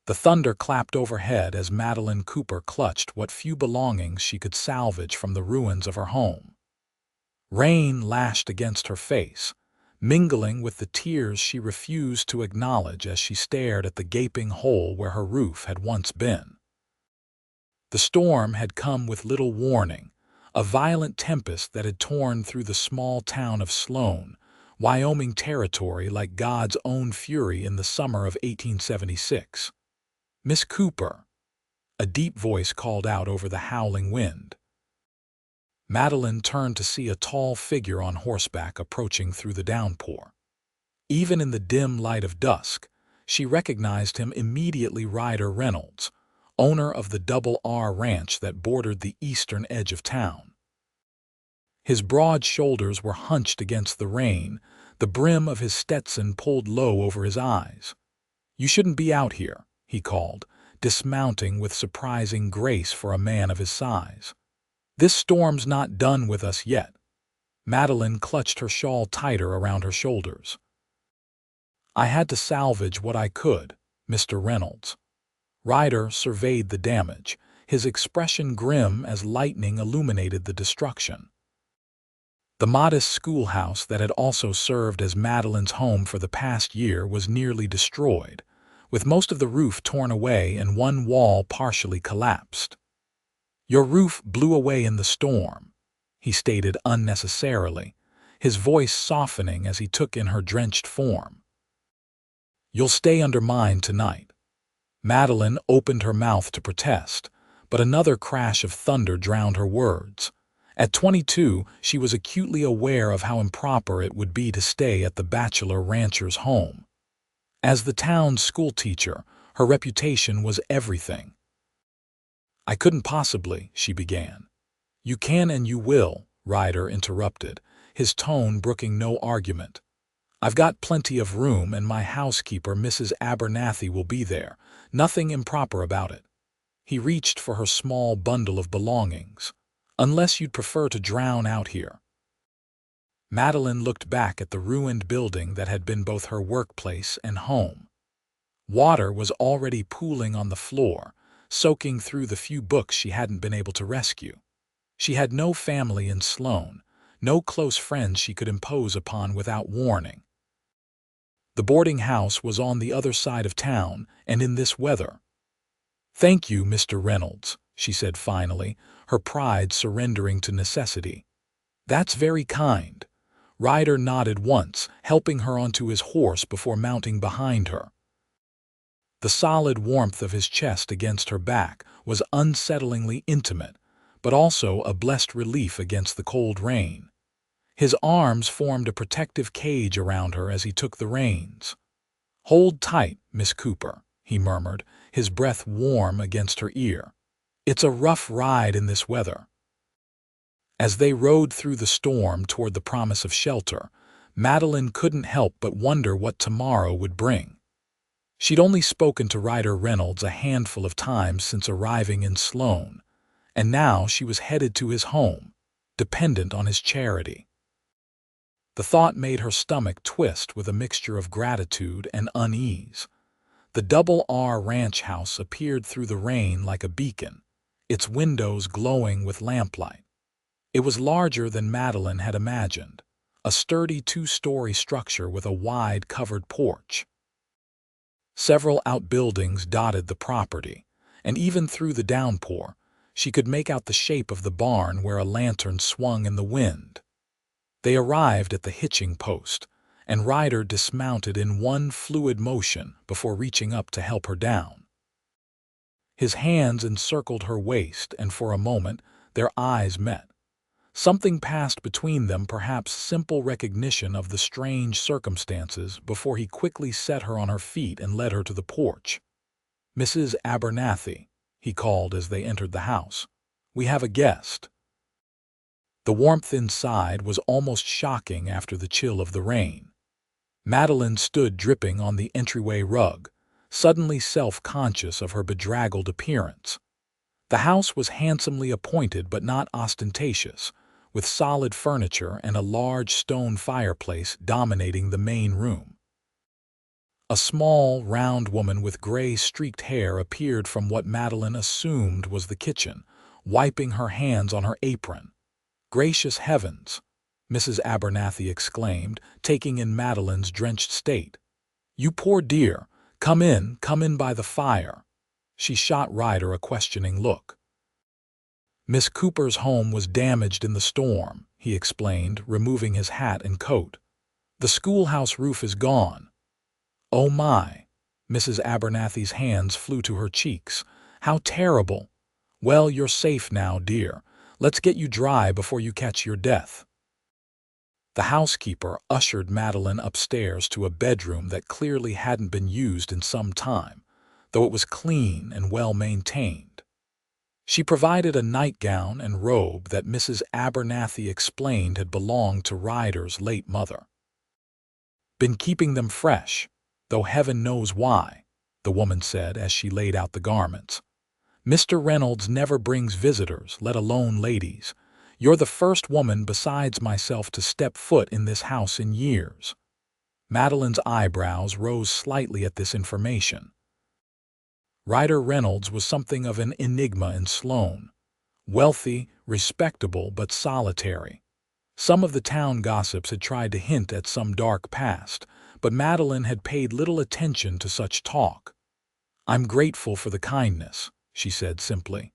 The thunder clapped overhead as Madeline Cooper clutched what few belongings she could salvage from the ruins of her home. Rain lashed against her face, mingling with the tears she refused to acknowledge as she stared at the gaping hole where her roof had once been. The storm had come with little warning, a violent tempest that had torn through the small town of Sloan, Wyoming territory like God's own fury in the summer of 1876. "Miss Cooper," a deep voice called out over the howling wind. Madeline turned to see a tall figure on horseback approaching through the downpour. Even in the dim light of dusk, she recognized him immediately. Ryder Reynolds, owner of the Double R ranch that bordered the eastern edge of town. His broad shoulders were hunched against the rain, the brim of his Stetson pulled low over his eyes. "You shouldn't be out here," he called, dismounting with surprising grace for a man of his size. "This storm's not done with us yet." Madeline clutched her shawl tighter around her shoulders. "I had to salvage what I could, Mr. Reynolds." Ryder surveyed the damage, his expression grim as lightning illuminated the destruction. The modest schoolhouse that had also served as Madeline's home for the past year was nearly destroyed, with most of the roof torn away and one wall partially collapsed. "Your roof blew away in the storm," he stated unnecessarily, his voice softening as he took in her drenched form. "You'll stay under mine tonight." Madeline opened her mouth to protest, but another crash of thunder drowned her words. At 22, she was acutely aware of how improper it would be to stay at the bachelor rancher's home. As the town's schoolteacher, her reputation was everything. "I couldn't possibly," she began. "You can and you will," Ryder interrupted, his tone brooking no argument. "I've got plenty of room and my housekeeper, Mrs. Abernathy, will be there. Nothing improper about it." He reached for her small bundle of belongings. "Unless you'd prefer to drown out here." Madeline looked back at the ruined building that had been both her workplace and home. Water was already pooling on the floor, soaking through the few books she hadn't been able to rescue. She had no family in Sloan, no close friends she could impose upon without warning. The boarding house was on the other side of town, and in this weather. "Thank you, Mr. Reynolds," she said finally, her pride surrendering to necessity. "That's very kind." Ryder nodded once, helping her onto his horse before mounting behind her. The solid warmth of his chest against her back was unsettlingly intimate, but also a blessed relief against the cold rain. His arms formed a protective cage around her as he took the reins. "Hold tight, Miss Cooper," he murmured, his breath warm against her ear. "It's a rough ride in this weather." As they rode through the storm toward the promise of shelter, Madeline couldn't help but wonder what tomorrow would bring. She'd only spoken to Ryder Reynolds a handful of times since arriving in Sloan, and now she was headed to his home, dependent on his charity. The thought made her stomach twist with a mixture of gratitude and unease. The Double R ranch house appeared through the rain like a beacon, its windows glowing with lamplight. It was larger than Madeline had imagined, a sturdy two-story structure with a wide covered porch. Several outbuildings dotted the property, and even through the downpour, she could make out the shape of the barn where a lantern swung in the wind. They arrived at the hitching post, and Ryder dismounted in one fluid motion before reaching up to help her down. His hands encircled her waist, and for a moment their eyes met. Something passed between them, perhaps simple recognition of the strange circumstances, before he quickly set her on her feet and led her to the porch. "Mrs. Abernathy," he called as they entered the house. "We have a guest." The warmth inside was almost shocking after the chill of the rain. Madeline stood dripping on the entryway rug, suddenly self-conscious of her bedraggled appearance. The house was handsomely appointed but not ostentatious, with solid furniture and a large stone fireplace dominating the main room. A small, round woman with gray streaked hair appeared from what Madeline assumed was the kitchen, wiping her hands on her apron. "Gracious heavens!" Mrs. Abernathy exclaimed, taking in Madeline's drenched state. "You poor dear! Come in by the fire." She shot Ryder a questioning look. "Miss Cooper's home was damaged in the storm," he explained, removing his hat and coat. "The schoolhouse roof is gone." "Oh my!" Mrs. Abernathy's hands flew to her cheeks. "How terrible! Well, you're safe now, dear. Let's get you dry before you catch your death." The housekeeper ushered Madeline upstairs to a bedroom that clearly hadn't been used in some time, though it was clean and well maintained. She provided a nightgown and robe that Mrs. Abernathy explained had belonged to Ryder's late mother. "Been keeping them fresh, though heaven knows why," the woman said as she laid out the garments. "Mr. Reynolds never brings visitors, let alone ladies. You're the first woman besides myself to step foot in this house in years." Madeline's eyebrows rose slightly at this information. Ryder Reynolds was something of an enigma in Sloan. Wealthy, respectable, but solitary. Some of the town gossips had tried to hint at some dark past, but Madeline had paid little attention to such talk. "I'm grateful for the kindness," she said simply.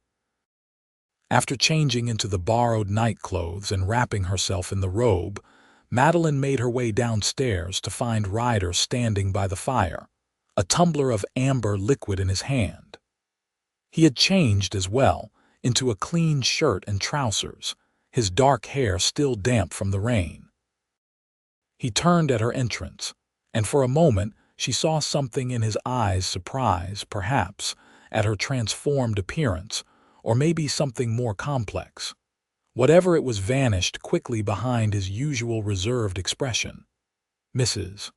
After changing into the borrowed nightclothes and wrapping herself in the robe, Madeline made her way downstairs to find Ryder standing by the fire, a tumbler of amber liquid in his hand. He had changed as well, into a clean shirt and trousers, his dark hair still damp from the rain. He turned at her entrance, and for a moment she saw something in his eyes, surprise, perhaps, at her transformed appearance, or maybe something more complex. Whatever it was vanished quickly behind his usual reserved expression. "Mrs.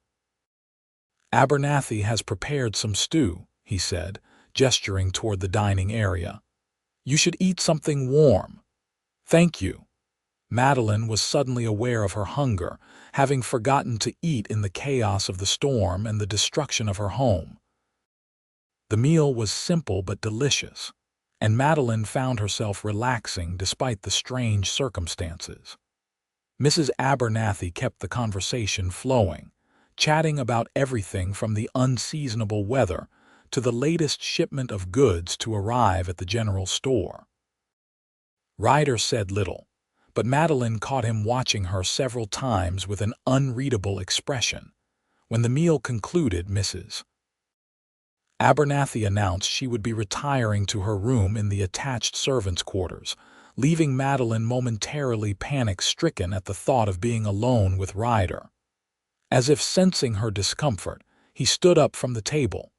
Abernathy has prepared some stew," he said, gesturing toward the dining area. "You should eat something warm." "Thank you." Madeline was suddenly aware of her hunger, having forgotten to eat in the chaos of the storm and the destruction of her home. The meal was simple but delicious, and Madeline found herself relaxing despite the strange circumstances. Mrs. Abernathy kept the conversation flowing, chatting about everything from the unseasonable weather to the latest shipment of goods to arrive at the general store. Ryder said little, but Madeline caught him watching her several times with an unreadable expression. When the meal concluded, Mrs. Abernathy announced she would be retiring to her room in the attached servants' quarters, leaving Madeline momentarily panic-stricken at the thought of being alone with Ryder. As if sensing her discomfort, he stood up from the table.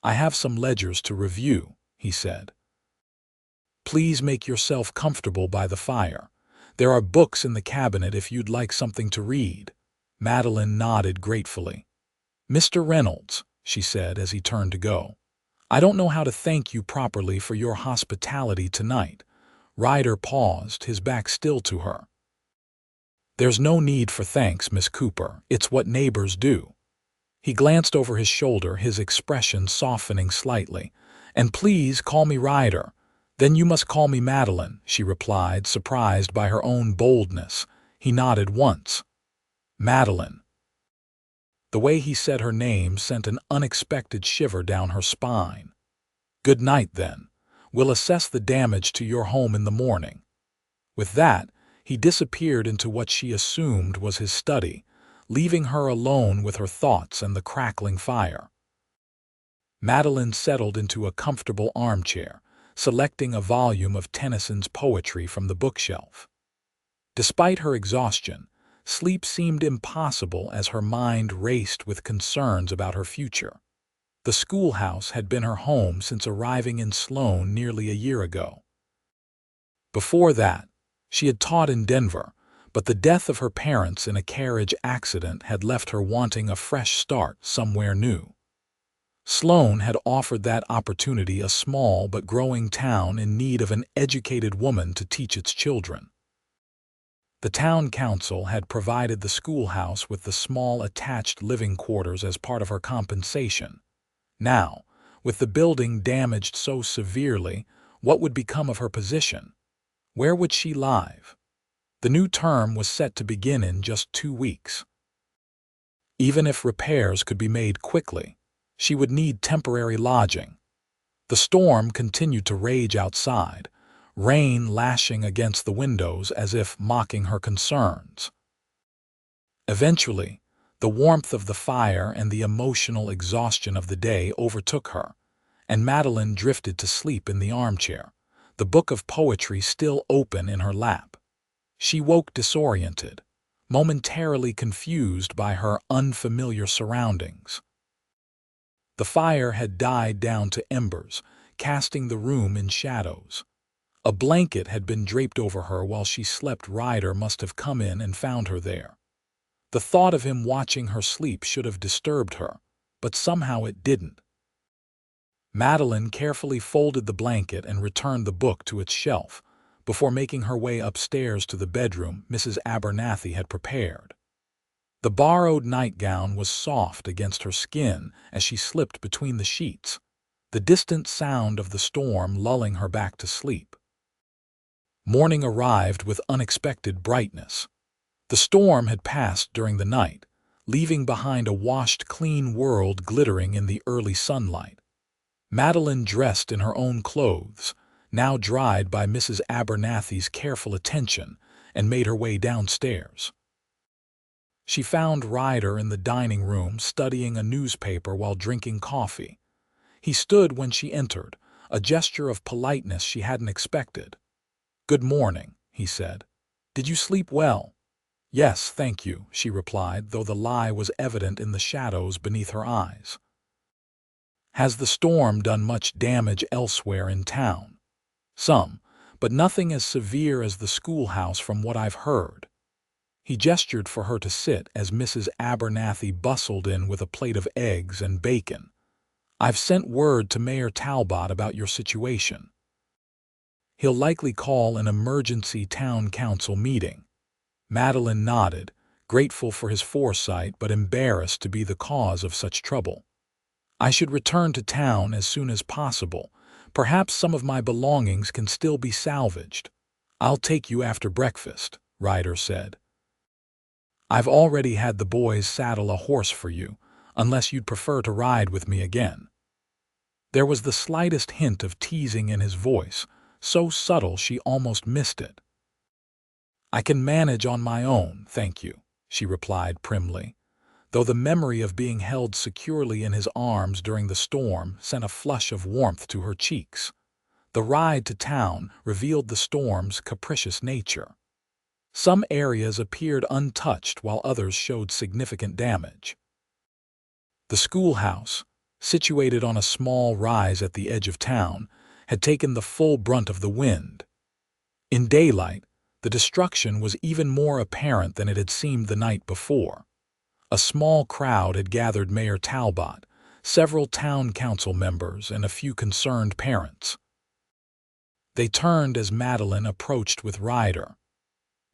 "I have some ledgers to review," he said. "Please make yourself comfortable by the fire. There are books in the cabinet if you'd like something to read." Madeline nodded gratefully. "Mr. Reynolds," she said as he turned to go, "I don't know how to thank you properly for your hospitality tonight." Ryder paused, his back still to her. "There's no need for thanks, Miss Cooper. It's what neighbors do." He glanced over his shoulder, his expression softening slightly. "And please call me Ryder." "Then you must call me Madeline," she replied, surprised by her own boldness. He nodded once. "Madeline." The way he said her name sent an unexpected shiver down her spine. "Good night, then. We'll assess the damage to your home in the morning." With that, he disappeared into what she assumed was his study, leaving her alone with her thoughts and the crackling fire. Madeline settled into a comfortable armchair, selecting a volume of Tennyson's poetry from the bookshelf. Despite her exhaustion, sleep seemed impossible as her mind raced with concerns about her future. The schoolhouse had been her home since arriving in Sloan nearly a year ago. Before that, she had taught in Denver, but the death of her parents in a carriage accident had left her wanting a fresh start somewhere new. Sloan had offered that opportunity, a small but growing town in need of an educated woman to teach its children. The town council had provided the schoolhouse with the small attached living quarters as part of her compensation. Now, with the building damaged so severely, what would become of her position? Where would she live? The new term was set to begin in just 2 weeks. Even if repairs could be made quickly, she would need temporary lodging. The storm continued to rage outside, rain lashing against the windows as if mocking her concerns. Eventually, the warmth of the fire and the emotional exhaustion of the day overtook her, and Madeline drifted to sleep in the armchair, the book of poetry still open in her lap. She woke disoriented, momentarily confused by her unfamiliar surroundings. The fire had died down to embers, casting the room in shadows. A blanket had been draped over her while she slept. Ryder must have come in and found her there. The thought of him watching her sleep should have disturbed her, but somehow it didn't. Madeline carefully folded the blanket and returned the book to its shelf before making her way upstairs to the bedroom Mrs. Abernathy had prepared. The borrowed nightgown was soft against her skin as she slipped between the sheets, the distant sound of the storm lulling her back to sleep. Morning arrived with unexpected brightness. The storm had passed during the night, leaving behind a washed, clean world glittering in the early sunlight. Madeline dressed in her own clothes, now dried by Mrs. Abernathy's careful attention, and made her way downstairs. She found Ryder in the dining room studying a newspaper while drinking coffee. He stood when she entered, a gesture of politeness she hadn't expected. "Good morning," he said. "Did you sleep well?" "Yes, thank you," she replied, though the lie was evident in the shadows beneath her eyes. "Has the storm done much damage elsewhere in town?" "Some, but nothing as severe as the schoolhouse from what I've heard." He gestured for her to sit as Mrs. Abernathy bustled in with a plate of eggs and bacon. "I've sent word to Mayor Talbot about your situation. He'll likely call an emergency town council meeting." Madeline nodded, grateful for his foresight but embarrassed to be the cause of such trouble. "I should return to town as soon as possible. Perhaps some of my belongings can still be salvaged." "I'll take you after breakfast," Ryder said. "I've already had the boys saddle a horse for you, unless you'd prefer to ride with me again." There was the slightest hint of teasing in his voice, so subtle she almost missed it. "I can manage on my own, thank you," she replied primly, though the memory of being held securely in his arms during the storm sent a flush of warmth to her cheeks. The ride to town revealed the storm's capricious nature. Some areas appeared untouched while others showed significant damage. The schoolhouse, situated on a small rise at the edge of town, had taken the full brunt of the wind. In daylight, the destruction was even more apparent than it had seemed the night before. A small crowd had gathered Mayor Talbot, several town council members, and a few concerned parents. They turned as Madeline approached with Ryder.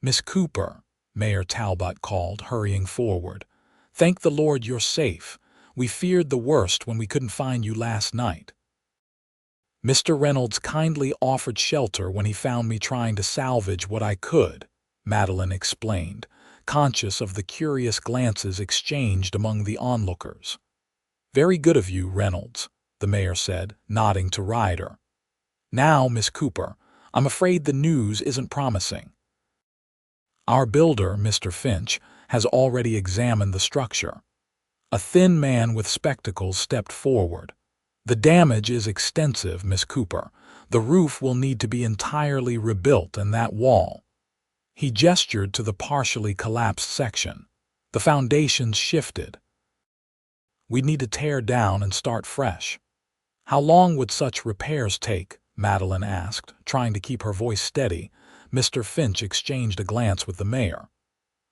"Miss Cooper," Mayor Talbot called, hurrying forward. "Thank the Lord you're safe. We feared the worst when we couldn't find you last night." "Mr. Reynolds kindly offered shelter when he found me trying to salvage what I could," Madeline explained, conscious of the curious glances exchanged among the onlookers. "Very good of you, Reynolds," the mayor said, nodding to Ryder. "Now, Miss Cooper, I'm afraid the news isn't promising. Our builder, Mr. Finch, has already examined the structure." A thin man with spectacles stepped forward. "The damage is extensive, Miss Cooper. The roof will need to be entirely rebuilt, and that wall—" He gestured to the partially collapsed section. "The foundations shifted. We'd need to tear down and start fresh." "How long would such repairs take?" Madeline asked, trying to keep her voice steady. Mr. Finch exchanged a glance with the mayor.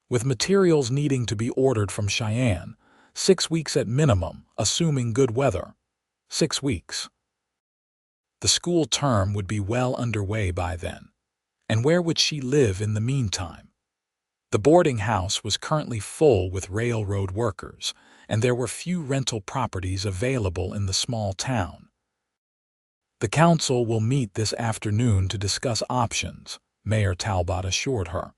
"With materials needing to be ordered from Cheyenne, 6 weeks at minimum, assuming good weather." 6 weeks. The school term would be well underway by then. And where would she live in the meantime? The boarding house was currently full with railroad workers, and there were few rental properties available in the small town. "The council will meet this afternoon to discuss options," Mayor Talbot assured her.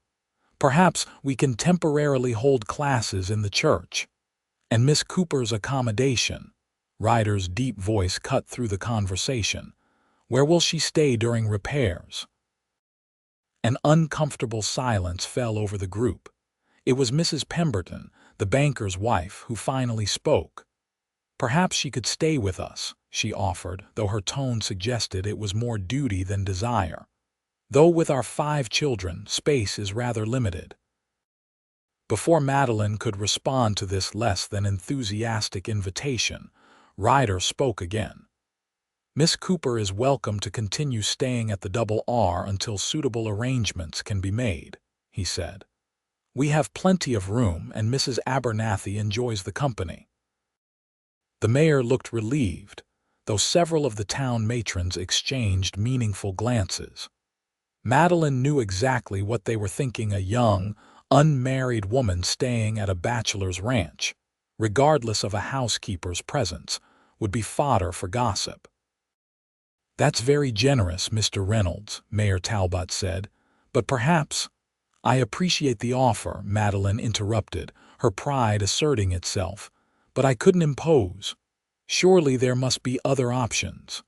"Perhaps we can temporarily hold classes in the church. And Miss Cooper's accommodation." Ryder's deep voice cut through the conversation. "Where will she stay during repairs?" An uncomfortable silence fell over the group. It was Mrs. Pemberton, the banker's wife, who finally spoke. "Perhaps she could stay with us," she offered, though her tone suggested it was more duty than desire. "Though with our 5 children, space is rather limited." Before Madeline could respond to this less than enthusiastic invitation, Ryder spoke again. "Miss Cooper is welcome to continue staying at the Double R until suitable arrangements can be made," he said. "We have plenty of room, and Mrs. Abernathy enjoys the company." The mayor looked relieved, though several of the town matrons exchanged meaningful glances. Madeline knew exactly what they were thinking: a young, unmarried woman staying at a bachelor's ranch, regardless of a housekeeper's presence, would be fodder for gossip. "That's very generous, Mr. Reynolds," Mayor Talbot said, "but perhaps—" "I appreciate the offer," Madeline interrupted, her pride asserting itself, "but I couldn't impose. Surely there must be other options."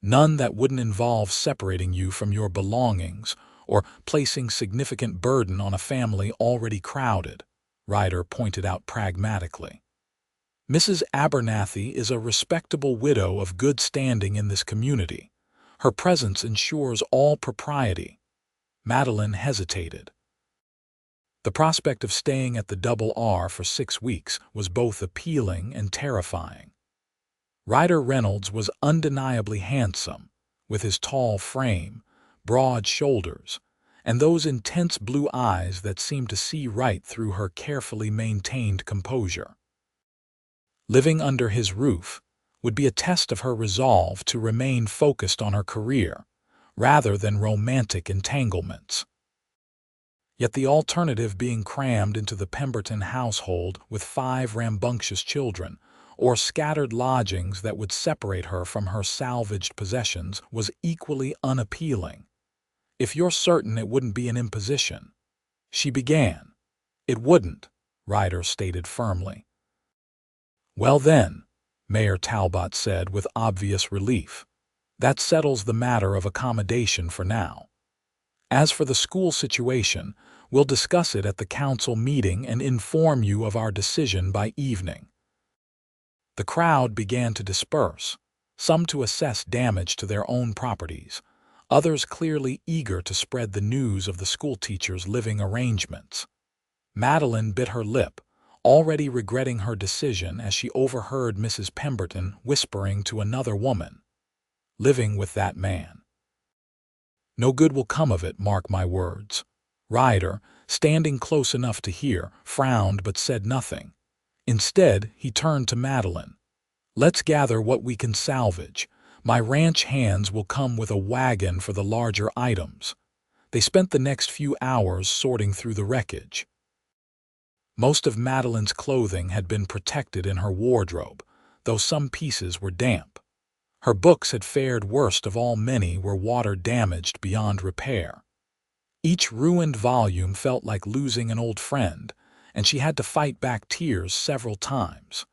"None that wouldn't involve separating you from your belongings or placing significant burden on a family already crowded," Ryder pointed out pragmatically. "Mrs. Abernathy is a respectable widow of good standing in this community. Her presence ensures all propriety." Madeline hesitated. The prospect of staying at the Double R for 6 weeks was both appealing and terrifying. Ryder Reynolds was undeniably handsome, with his tall frame, broad shoulders, and those intense blue eyes that seemed to see right through her carefully maintained composure. Living under his roof would be a test of her resolve to remain focused on her career, rather than romantic entanglements. Yet the alternative, being crammed into the Pemberton household with 5 rambunctious children, or scattered lodgings that would separate her from her salvaged possessions, was equally unappealing. "If you're certain it wouldn't be an imposition," she began. "It wouldn't," Ryder stated firmly. "Well then," Mayor Talbot said with obvious relief, "that settles the matter of accommodation for now. As for the school situation, we'll discuss it at the council meeting and inform you of our decision by evening." The crowd began to disperse, some to assess damage to their own properties, others clearly eager to spread the news of the schoolteacher's living arrangements. Madeline bit her lip, already regretting her decision as she overheard Mrs. Pemberton whispering to another woman, "Living with that man. No good will come of it, mark my words." Ryder, standing close enough to hear, frowned but said nothing. Instead, he turned to Madeline. "Let's gather what we can salvage. My ranch hands will come with a wagon for the larger items." They spent the next few hours sorting through the wreckage. Most of Madeline's clothing had been protected in her wardrobe, though some pieces were damp. Her books had fared worst of all. Many were water-damaged beyond repair. Each ruined volume felt like losing an old friend, and she had to fight back tears several times.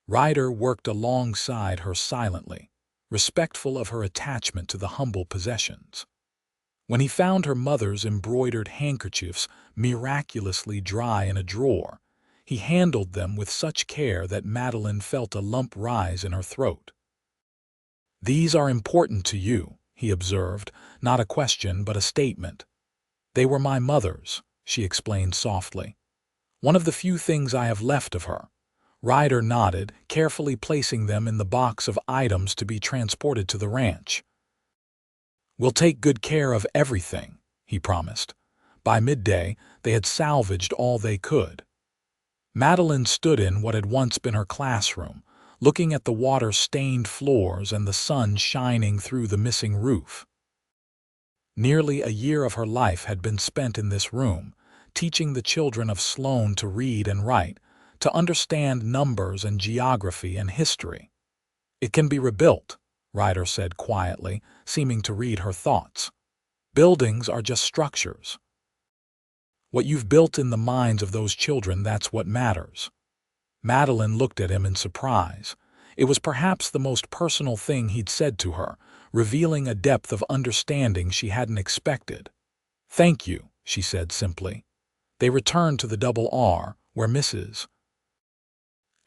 Ryder worked alongside her silently, respectful of her attachment to the humble possessions. When he found her mother's embroidered handkerchiefs miraculously dry in a drawer, he handled them with such care that Madeline felt a lump rise in her throat. "These are important to you," he observed, not a question but a statement. "They were my mother's," she explained softly. "One of the few things I have left of her." Ryder nodded, carefully placing them in the box of items to be transported to the ranch. "We'll take good care of everything," he promised. By midday, they had salvaged all they could. Madeline stood in what had once been her classroom, looking at the water-stained floors and the sun shining through the missing roof. Nearly a year of her life had been spent in this room, teaching the children of Sloan to read and write, to understand numbers and geography and history. "It can be rebuilt," Ryder said quietly, seeming to read her thoughts. "Buildings are just structures. What you've built in the minds of those children, that's what matters." Madeline looked at him in surprise. It was perhaps the most personal thing he'd said to her, revealing a depth of understanding she hadn't expected. "Thank you," she said simply. They returned to the Double R, where Mrs.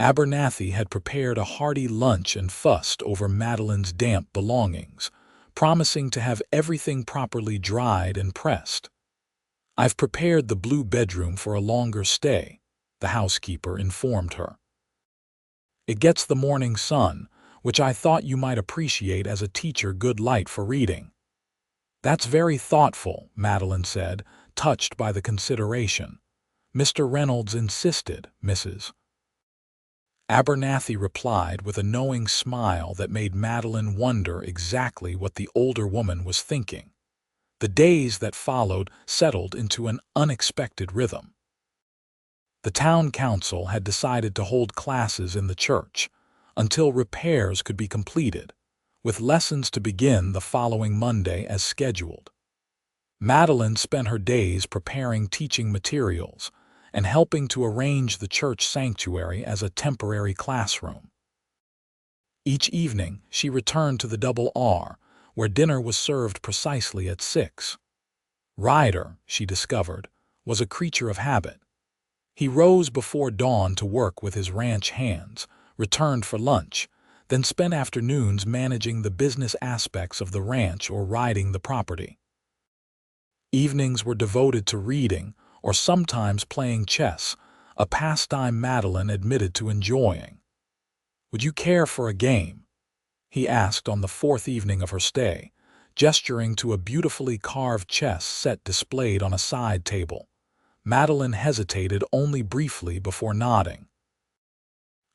Abernathy had prepared a hearty lunch and fussed over Madeline's damp belongings, promising to have everything properly dried and pressed. "I've prepared the blue bedroom for a longer stay," the housekeeper informed her. "It gets the morning sun, which I thought you might appreciate as a teacher, good light for reading." "That's very thoughtful," Madeline said, touched by the consideration. "Mr. Reynolds insisted," Mrs. Abernathy replied with a knowing smile that made Madeline wonder exactly what the older woman was thinking. The days that followed settled into an unexpected rhythm. The town council had decided to hold classes in the church until repairs could be completed, with lessons to begin the following Monday as scheduled. Madeline spent her days preparing teaching materials and helping to arrange the church sanctuary as a temporary classroom. Each evening, she returned to the Double R, where dinner was served precisely at 6. Ryder, she discovered, was a creature of habit. He rose before dawn to work with his ranch hands, returned for lunch, then spent afternoons managing the business aspects of the ranch or riding the property. Evenings were devoted to reading or sometimes playing chess, a pastime Madeline admitted to enjoying. "Would you care for a game?" he asked on the 4th evening of her stay, gesturing to a beautifully carved chess set displayed on a side table. Madeline hesitated only briefly before nodding.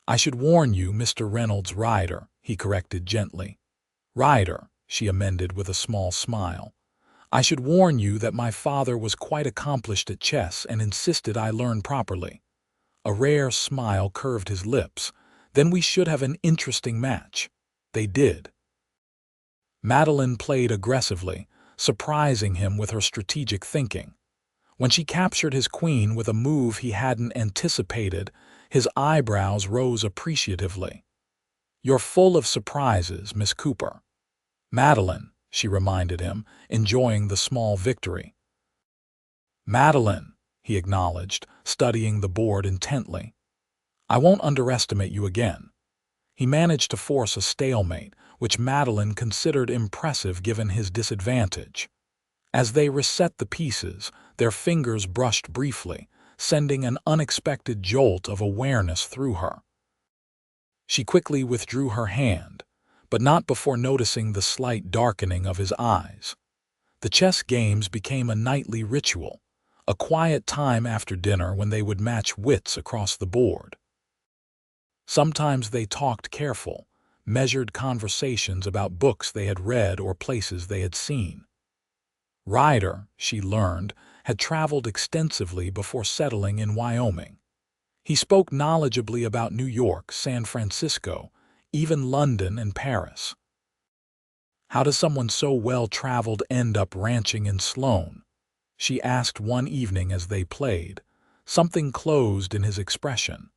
"I should warn you, Mr. Reynolds, Ryder," he corrected gently. "Ryder," she amended with a small smile. "I should warn you that my father was quite accomplished at chess and insisted I learn properly." A rare smile curved his lips. "Then we should have an interesting match." They did. Madeline played aggressively, surprising him with her strategic thinking. When she captured his queen with a move he hadn't anticipated, his eyebrows rose appreciatively. "You're full of surprises, Miss Cooper." "Madeline," she reminded him, enjoying the small victory. "Madeline," he acknowledged, studying the board intently. "I won't underestimate you again." He managed to force a stalemate, which Madeline considered impressive given his disadvantage. As they reset the pieces, their fingers brushed briefly, sending an unexpected jolt of awareness through her. She quickly withdrew her hand, but not before noticing the slight darkening of his eyes. The chess games became a nightly ritual, a quiet time after dinner when they would match wits across the board. Sometimes they talked careful, measured conversations about books they had read or places they had seen. Ryder, she learned, had traveled extensively before settling in Wyoming. He spoke knowledgeably about New York, San Francisco, even London and Paris. "How does someone so well-traveled end up ranching in Sloan?" she asked one evening as they played. Something closed in his expression.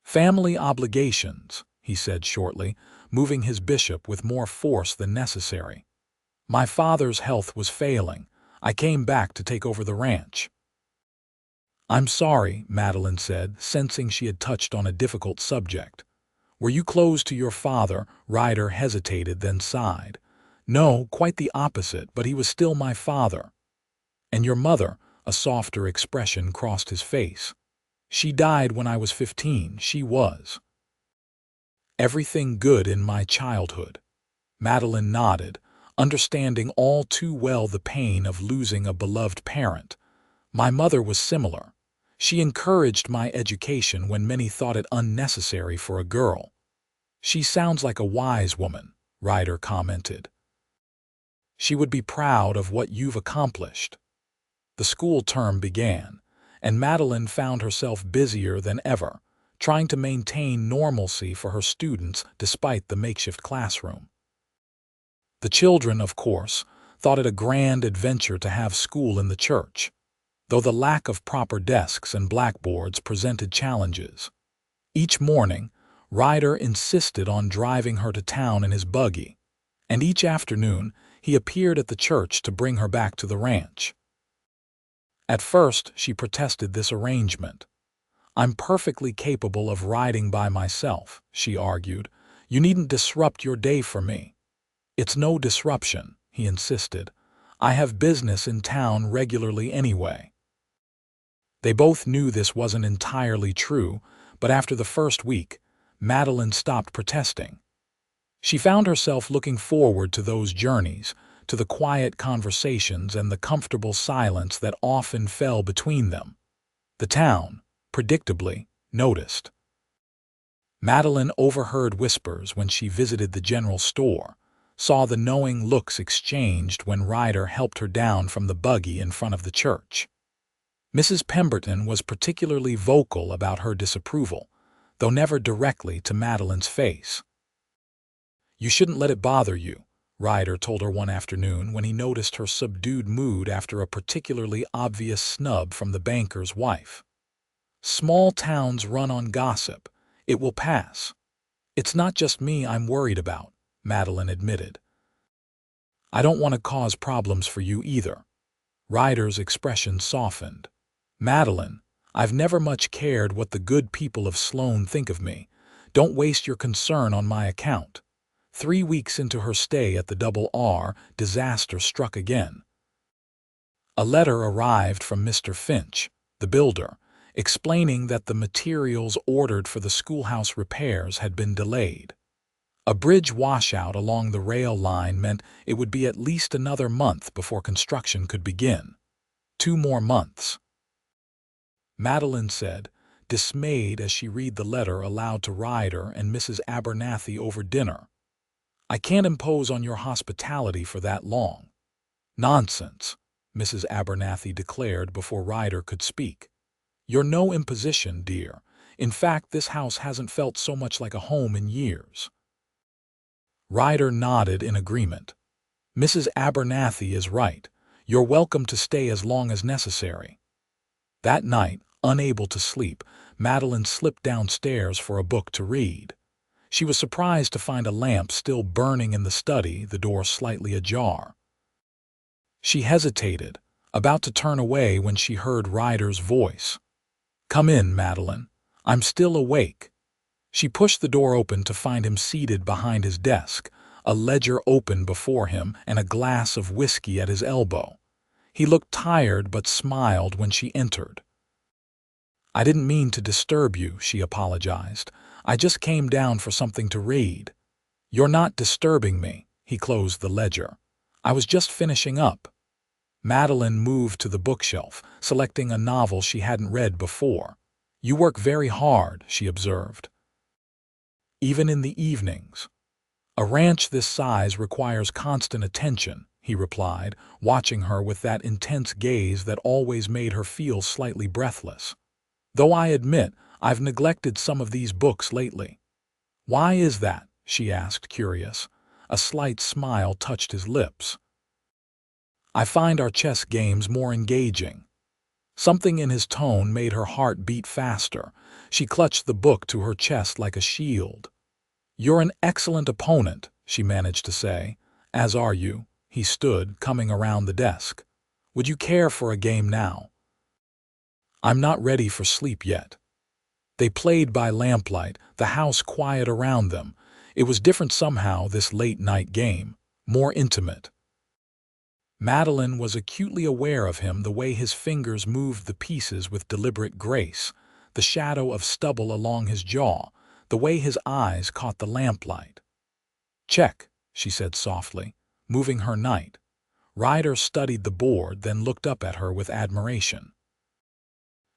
"Family obligations," he said shortly, moving his bishop with more force than necessary. "My father's health was failing. I came back to take over the ranch." "I'm sorry," Madeline said, sensing she had touched on a difficult subject. "Were you close to your father?" Ryder hesitated, then sighed. "No, quite the opposite, but he was still my father." "And your mother?" A softer expression crossed his face. "She died when I was 15. She was everything good in my childhood." Madeline nodded, understanding all too well the pain of losing a beloved parent. "My mother was similar. She encouraged my education when many thought it unnecessary for a girl." "She sounds like a wise woman," Ryder commented. She would be proud of what you've accomplished. The school term began, and Madeline found herself busier than ever, trying to maintain normalcy for her students despite the makeshift classroom. The children, of course, thought it a grand adventure to have school in the church, though the lack of proper desks and blackboards presented challenges. Each morning, Ryder insisted on driving her to town in his buggy, and each afternoon he appeared at the church to bring her back to the ranch. At first, she protested this arrangement. "I'm perfectly capable of riding by myself," she argued. "You needn't disrupt your day for me." "It's no disruption," he insisted. "I have business in town regularly anyway." They both knew this wasn't entirely true, but after the first week, Madeline stopped protesting. She found herself looking forward to those journeys, to the quiet conversations and the comfortable silence that often fell between them. The town, predictably, noticed. Madeline overheard whispers when she visited the general store, saw the knowing looks exchanged when Ryder helped her down from the buggy in front of the church. Mrs. Pemberton was particularly vocal about her disapproval, though never directly to Madeline's face. "You shouldn't let it bother you," Ryder told her one afternoon when he noticed her subdued mood after a particularly obvious snub from the banker's wife. "Small towns run on gossip. It will pass." "It's not just me I'm worried about," Madeline admitted. "I don't want to cause problems for you either." Ryder's expression softened. "Madeline, I've never much cared what the good people of Sloan think of me. Don't waste your concern on my account." 3 weeks into her stay at the Double R, disaster struck again. A letter arrived from Mr. Finch, the builder, explaining that the materials ordered for the schoolhouse repairs had been delayed. A bridge washout along the rail line meant it would be at least another month before construction could begin. 2 more months. Madeline said, dismayed as she read the letter aloud to Ryder and Mrs. Abernathy over dinner. "I can't impose on your hospitality for that long." "Nonsense," Mrs. Abernathy declared before Ryder could speak. "You're no imposition, dear. In fact, this house hasn't felt so much like a home in years." Ryder nodded in agreement. "Mrs. Abernathy is right. You're welcome to stay as long as necessary." That night, unable to sleep, Madeline slipped downstairs for a book to read. She was surprised to find a lamp still burning in the study, the door slightly ajar. She hesitated, about to turn away when she heard Ryder's voice. "Come in, Madeline. I'm still awake." She pushed the door open to find him seated behind his desk, a ledger open before him and a glass of whiskey at his elbow. He looked tired but smiled when she entered. "I didn't mean to disturb you," she apologized. "I just came down for something to read." "You're not disturbing me," he closed the ledger. "I was just finishing up." Madeline moved to the bookshelf, selecting a novel she hadn't read before. "You work very hard," she observed. "Even in the evenings." "A ranch this size requires constant attention," he replied, watching her with that intense gaze that always made her feel slightly breathless. "Though I admit I've neglected some of these books lately." "Why is that?" she asked, curious. A slight smile touched his lips. "I find our chess games more engaging." Something in his tone made her heart beat faster. She clutched the book to her chest like a shield. "You're an excellent opponent," she managed to say. "As are you." He stood, coming around the desk. "Would you care for a game now?" "I'm not ready for sleep yet." They played by lamplight, the house quiet around them. It was different somehow, this late-night game, more intimate. Madeline was acutely aware of him, the way his fingers moved the pieces with deliberate grace, the shadow of stubble along his jaw, the way his eyes caught the lamplight. "Check," she said softly, moving her knight. Ryder studied the board, then looked up at her with admiration.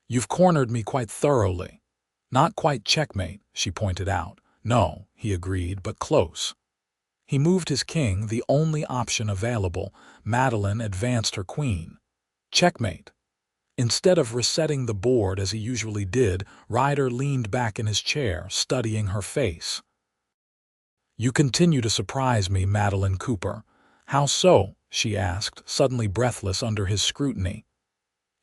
"You've cornered me quite thoroughly." "Not quite checkmate," she pointed out. "No," he agreed, "but close." He moved his king, the only option available. Madeline advanced her queen. Checkmate. Instead of resetting the board as he usually did, Ryder leaned back in his chair, studying her face. "You continue to surprise me, Madeline Cooper." "How so?" she asked, suddenly breathless under his scrutiny.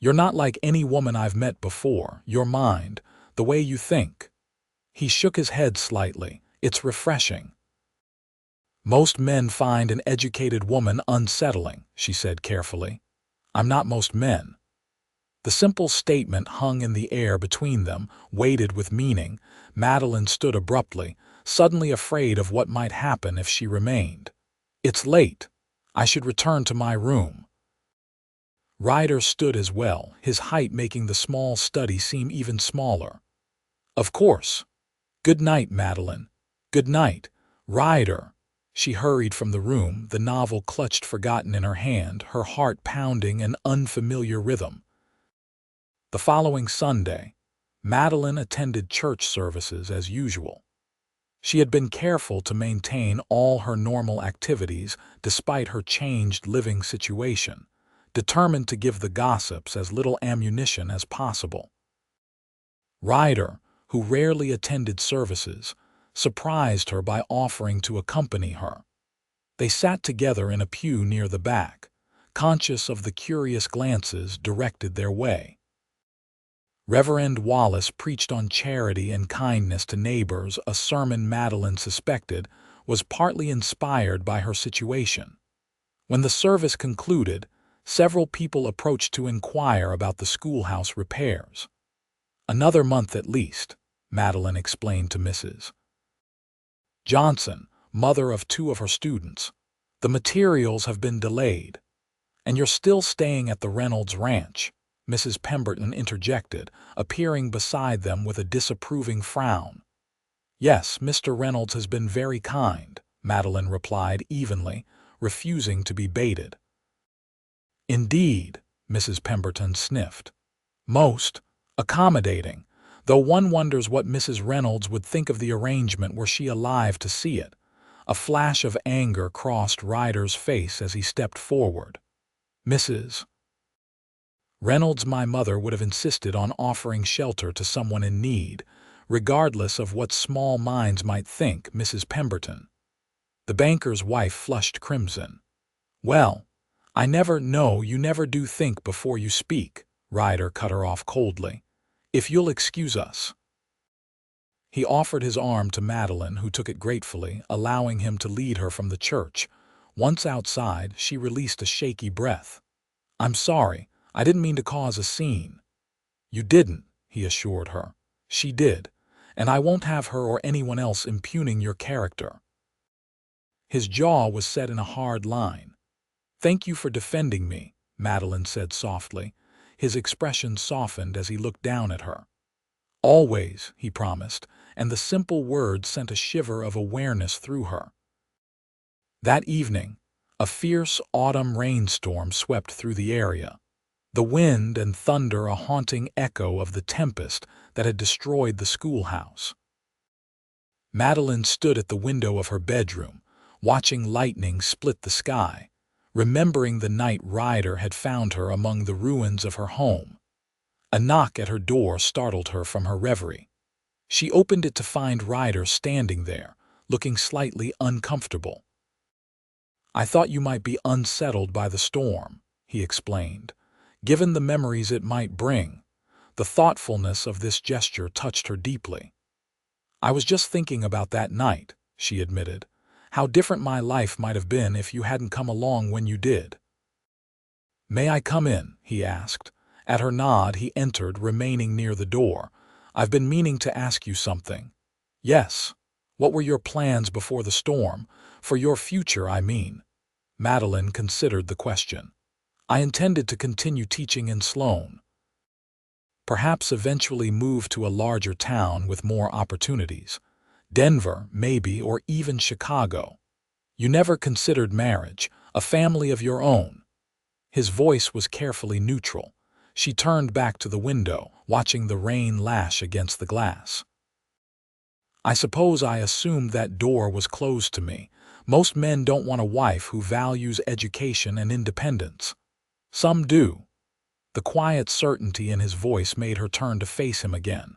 "You're not like any woman I've met before. Your mind, the way you think." He shook his head slightly. "It's refreshing." "Most men find an educated woman unsettling," she said carefully. "I'm not most men." The simple statement hung in the air between them, weighted with meaning. Madeline stood abruptly, suddenly afraid of what might happen if she remained. "It's late. I should return to my room." Ryder stood as well, his height making the small study seem even smaller. "Of course. Good night, Madeline." "Good night, Ryder." She hurried from the room, the novel clutched forgotten in her hand, her heart pounding an unfamiliar rhythm. The following Sunday, Madeline attended church services as usual. She had been careful to maintain all her normal activities despite her changed living situation, determined to give the gossips as little ammunition as possible. Ryder, who rarely attended services, surprised her by offering to accompany her. They sat together in a pew near the back, conscious of the curious glances directed their way. Reverend Wallace preached on charity and kindness to neighbors, a sermon Madeline suspected was partly inspired by her situation. When the service concluded, several people approached to inquire about the schoolhouse repairs. "Another month at least," Madeline explained to Mrs. Johnson, mother of 2 of her students. "The materials have been delayed." "And you're still staying at the Reynolds ranch," Mrs. Pemberton interjected, appearing beside them with a disapproving frown. "Yes, Mr. Reynolds has been very kind," Madeline replied evenly, refusing to be baited. "Indeed," Mrs. Pemberton sniffed. "Most accommodating, though one wonders what Mrs. Reynolds would think of the arrangement were she alive to see it." A flash of anger crossed Ryder's face as he stepped forward. "Mrs. Reynolds, my mother would have insisted on offering shelter to someone in need, regardless of what small minds might think." Mrs. Pemberton, the banker's wife, flushed crimson. "Well, I never know, you never do think before you speak," Ryder cut her off coldly. "If you'll excuse us." He offered his arm to Madeline, who took it gratefully, allowing him to lead her from the church. Once outside, she released a shaky breath. "I'm sorry. I didn't mean to cause a scene." "You didn't," he assured her. "She did, and I won't have her or anyone else impugning your character." His jaw was set in a hard line. "Thank you for defending me," Madeline said softly. His expression softened as he looked down at her. "Always," he promised, and the simple words sent a shiver of awareness through her. That evening, a fierce autumn rainstorm swept through the area. The wind and thunder a haunting echo of the tempest that had destroyed the schoolhouse. Madeline stood at the window of her bedroom, watching lightning split the sky, remembering the night Ryder had found her among the ruins of her home. A knock at her door startled her from her reverie. She opened it to find Ryder standing there, looking slightly uncomfortable. "I thought you might be unsettled by the storm," he explained, given the memories it might bring. The thoughtfulness of this gesture touched her deeply. "I was just thinking about that night," she admitted. "How different my life might have been if you hadn't come along when you did." "May I come in?" he asked. At her nod, he entered, remaining near the door. "I've been meaning to ask you something." "Yes. What were your plans before the storm? For your future, I mean." Madeline considered the question. "I intended to continue teaching in Sloan. Perhaps eventually move to a larger town with more opportunities. Denver, maybe, or even Chicago." "You never considered marriage, a family of your own?" His voice was carefully neutral. She turned back to the window, watching the rain lash against the glass. "I suppose I assumed that door was closed to me. Most men don't want a wife who values education and independence. Some do. The quiet certainty in his voice made her turn to face him again.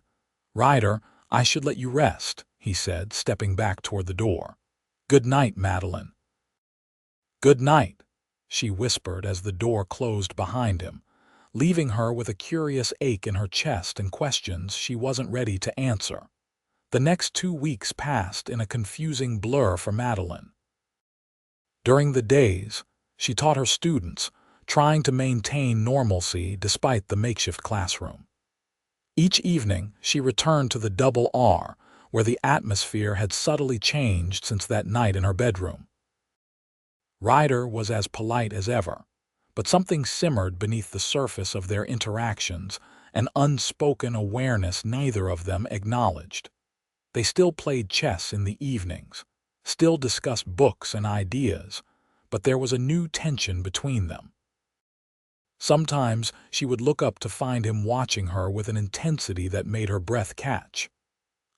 "Ryder, I should let you rest," he said, stepping back toward the door. "Good night, Madeline." "Good night," she whispered as the door closed behind him, leaving her with a curious ache in her chest and questions she wasn't ready to answer. The next 2 weeks passed in a confusing blur for Madeline. During the days, she taught her students, trying to maintain normalcy despite the makeshift classroom. Each evening, she returned to the double R, where the atmosphere had subtly changed since that night in her bedroom. Ryder was as polite as ever, but something simmered beneath the surface of their interactions, an unspoken awareness neither of them acknowledged. They still played chess in the evenings, still discussed books and ideas, but there was a new tension between them. Sometimes she would look up to find him watching her with an intensity that made her breath catch.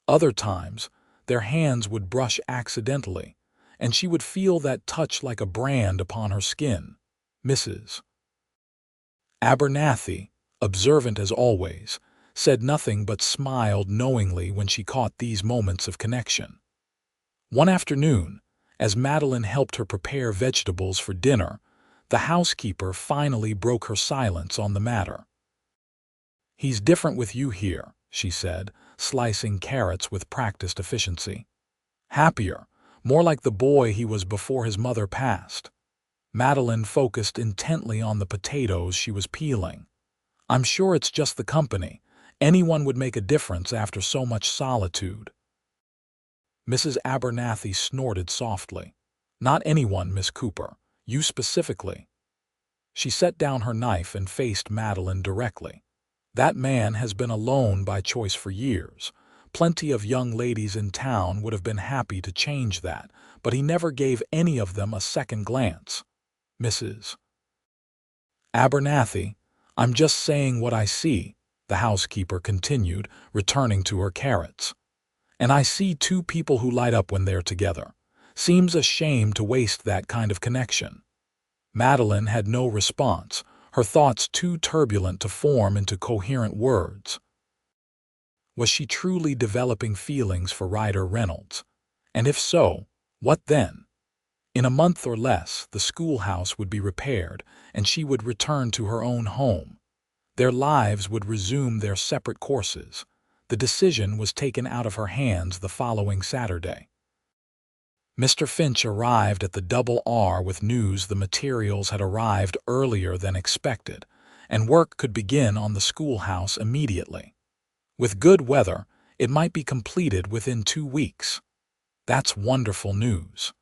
Other times, their hands would brush accidentally, and she would feel that touch like a brand upon her skin. Mrs. Abernathy, observant as always, said nothing but smiled knowingly when she caught these moments of connection. One afternoon, as Madeline helped her prepare vegetables for dinner, the housekeeper finally broke her silence on the matter. "He's different with you here," she said, slicing carrots with practiced efficiency. "Happier, more like the boy he was before his mother passed." Madeline focused intently on the potatoes she was peeling. "I'm sure it's just the company. Anyone would make a difference after so much solitude." Mrs. Abernathy snorted softly. "Not anyone, Miss Cooper. You specifically." She set down her knife and faced Madeline directly. "That man has been alone by choice for years. Plenty of young ladies in town would have been happy to change that, but he never gave any of them a second glance." "Mrs. Abernathy, I'm just saying what I see," the housekeeper continued, returning to her carrots. "And I see two people who light up when they're together. Seems a shame to waste that kind of connection." Madeline had no response, her thoughts too turbulent to form into coherent words. Was she truly developing feelings for Ryder Reynolds? And if so, what then? In a month or less, the schoolhouse would be repaired, and she would return to her own home. Their lives would resume their separate courses. The decision was taken out of her hands the following Saturday. Mr. Finch arrived at the Double R with news the materials had arrived earlier than expected, and work could begin on the schoolhouse immediately. With good weather, it might be completed within 2 weeks. "That's wonderful news,"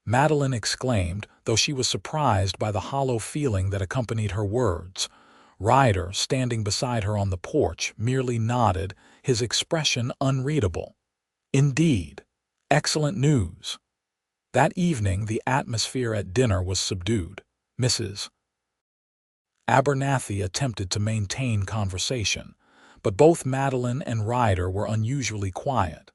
Madeline exclaimed, though she was surprised by the hollow feeling that accompanied her words. Ryder, standing beside her on the porch, merely nodded, his expression unreadable. "Indeed. Excellent news." That evening, the atmosphere at dinner was subdued. Mrs. Abernathy attempted to maintain conversation, but both Madeline and Ryder were unusually quiet.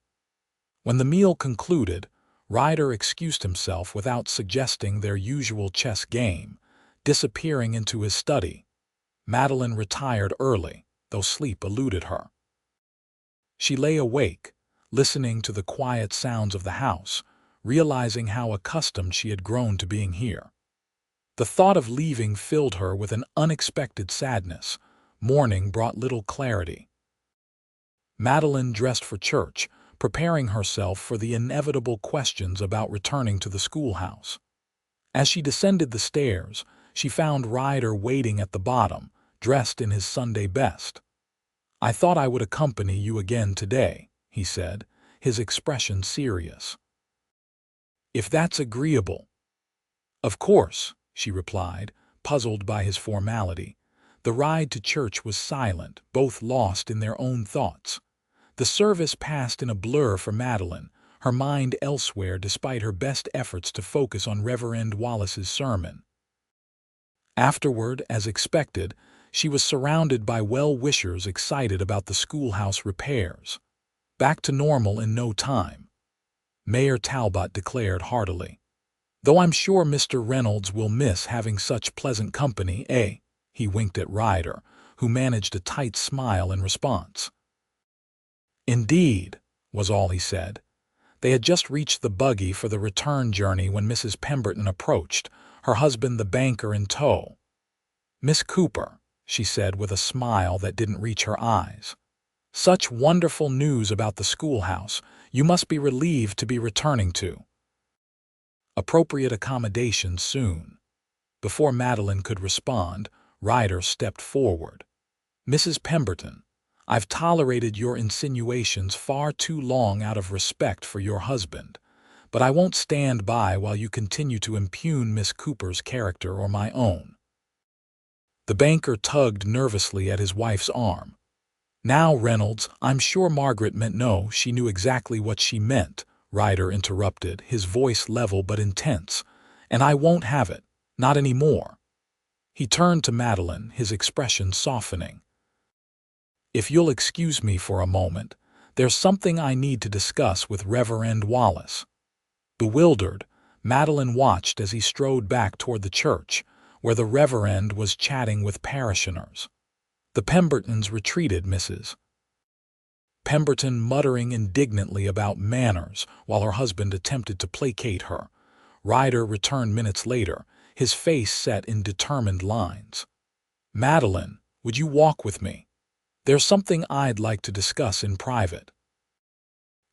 When the meal concluded, Ryder excused himself without suggesting their usual chess game, disappearing into his study. Madeline retired early, though sleep eluded her. She lay awake, listening to the quiet sounds of the house, realizing how accustomed she had grown to being here. The thought of leaving filled her with an unexpected sadness. Morning brought little clarity. Madeline dressed for church, preparing herself for the inevitable questions about returning to the schoolhouse. As she descended the stairs, she found Ryder waiting at the bottom, dressed in his Sunday best. "I thought I would accompany you again today," he said, his expression serious. "If that's agreeable." "Of course," she replied, puzzled by his formality. The ride to church was silent, both lost in their own thoughts. The service passed in a blur for Madeline, her mind elsewhere despite her best efforts to focus on Reverend Wallace's sermon. Afterward, as expected, she was surrounded by well-wishers excited about the schoolhouse repairs. Back to normal in no time. Mayor Talbot declared heartily. "Though I'm sure Mr. Reynolds will miss having such pleasant company, eh?" He winked at Ryder, who managed a tight smile in response. "Indeed," was all he said. They had just reached the buggy for the return journey when Mrs. Pemberton approached, her husband the banker in tow. "Miss Cooper," she said with a smile that didn't reach her eyes. "Such wonderful news about the schoolhouse. You must be relieved to be returning to appropriate accommodations soon." Before Madeline could respond, Ryder stepped forward. "Mrs. Pemberton, I've tolerated your insinuations far too long out of respect for your husband, but I won't stand by while you continue to impugn Miss Cooper's character or my own." The banker tugged nervously at his wife's arm. "Now, Reynolds, I'm sure Margaret meant no, she knew exactly what she meant," Ryder interrupted, his voice level but intense. "And I won't have it. Not any more." He turned to Madeline, his expression softening. "If you'll excuse me for a moment, there's something I need to discuss with Reverend Wallace." Bewildered, Madeline watched as he strode back toward the church, where the Reverend was chatting with parishioners. The Pembertons retreated, Mrs. Pemberton muttering indignantly about manners while her husband attempted to placate her. Ryder returned minutes later, his face set in determined lines. "Madeline, would you walk with me? There's something I'd like to discuss in private."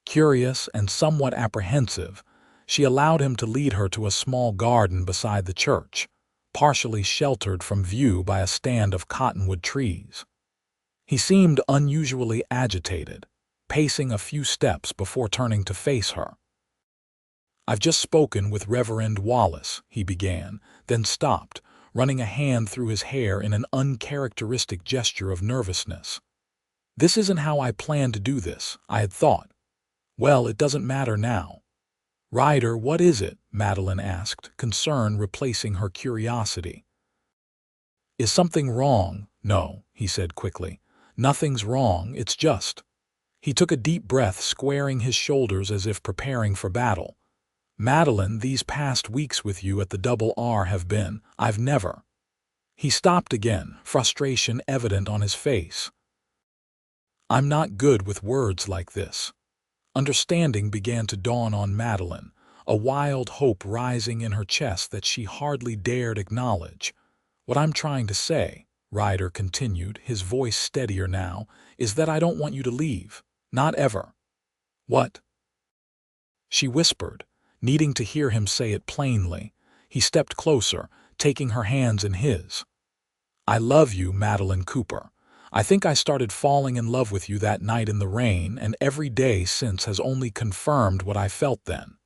Curious and somewhat apprehensive, she allowed him to lead her to a small garden beside the church, partially sheltered from view by a stand of cottonwood trees. He seemed unusually agitated, pacing a few steps before turning to face her. "I've just spoken with Reverend Wallace," he began, then stopped, running a hand through his hair in an uncharacteristic gesture of nervousness. "This isn't how I planned to do this, I had thought. Well, it doesn't matter now." "Ryder, what is it?" Madeline asked, concern replacing her curiosity. "Is something wrong?" "No," he said quickly. "Nothing's wrong, it's just—" He took a deep breath, squaring his shoulders as if preparing for battle. "Madeline, these past weeks with you at the Double R have been— I've never—" He stopped again, frustration evident on his face. "I'm not good with words like this." Understanding began to dawn on Madeline, a wild hope rising in her chest that she hardly dared acknowledge. "What I'm trying to say," Ryder continued, his voice steadier now, "is that I don't want you to leave. Not ever." "What?" she whispered, needing to hear him say it plainly. He stepped closer, taking her hands in his. "I love you, Madeline Cooper. I think I started falling in love with you that night in the rain, and every day since has only confirmed what I felt then.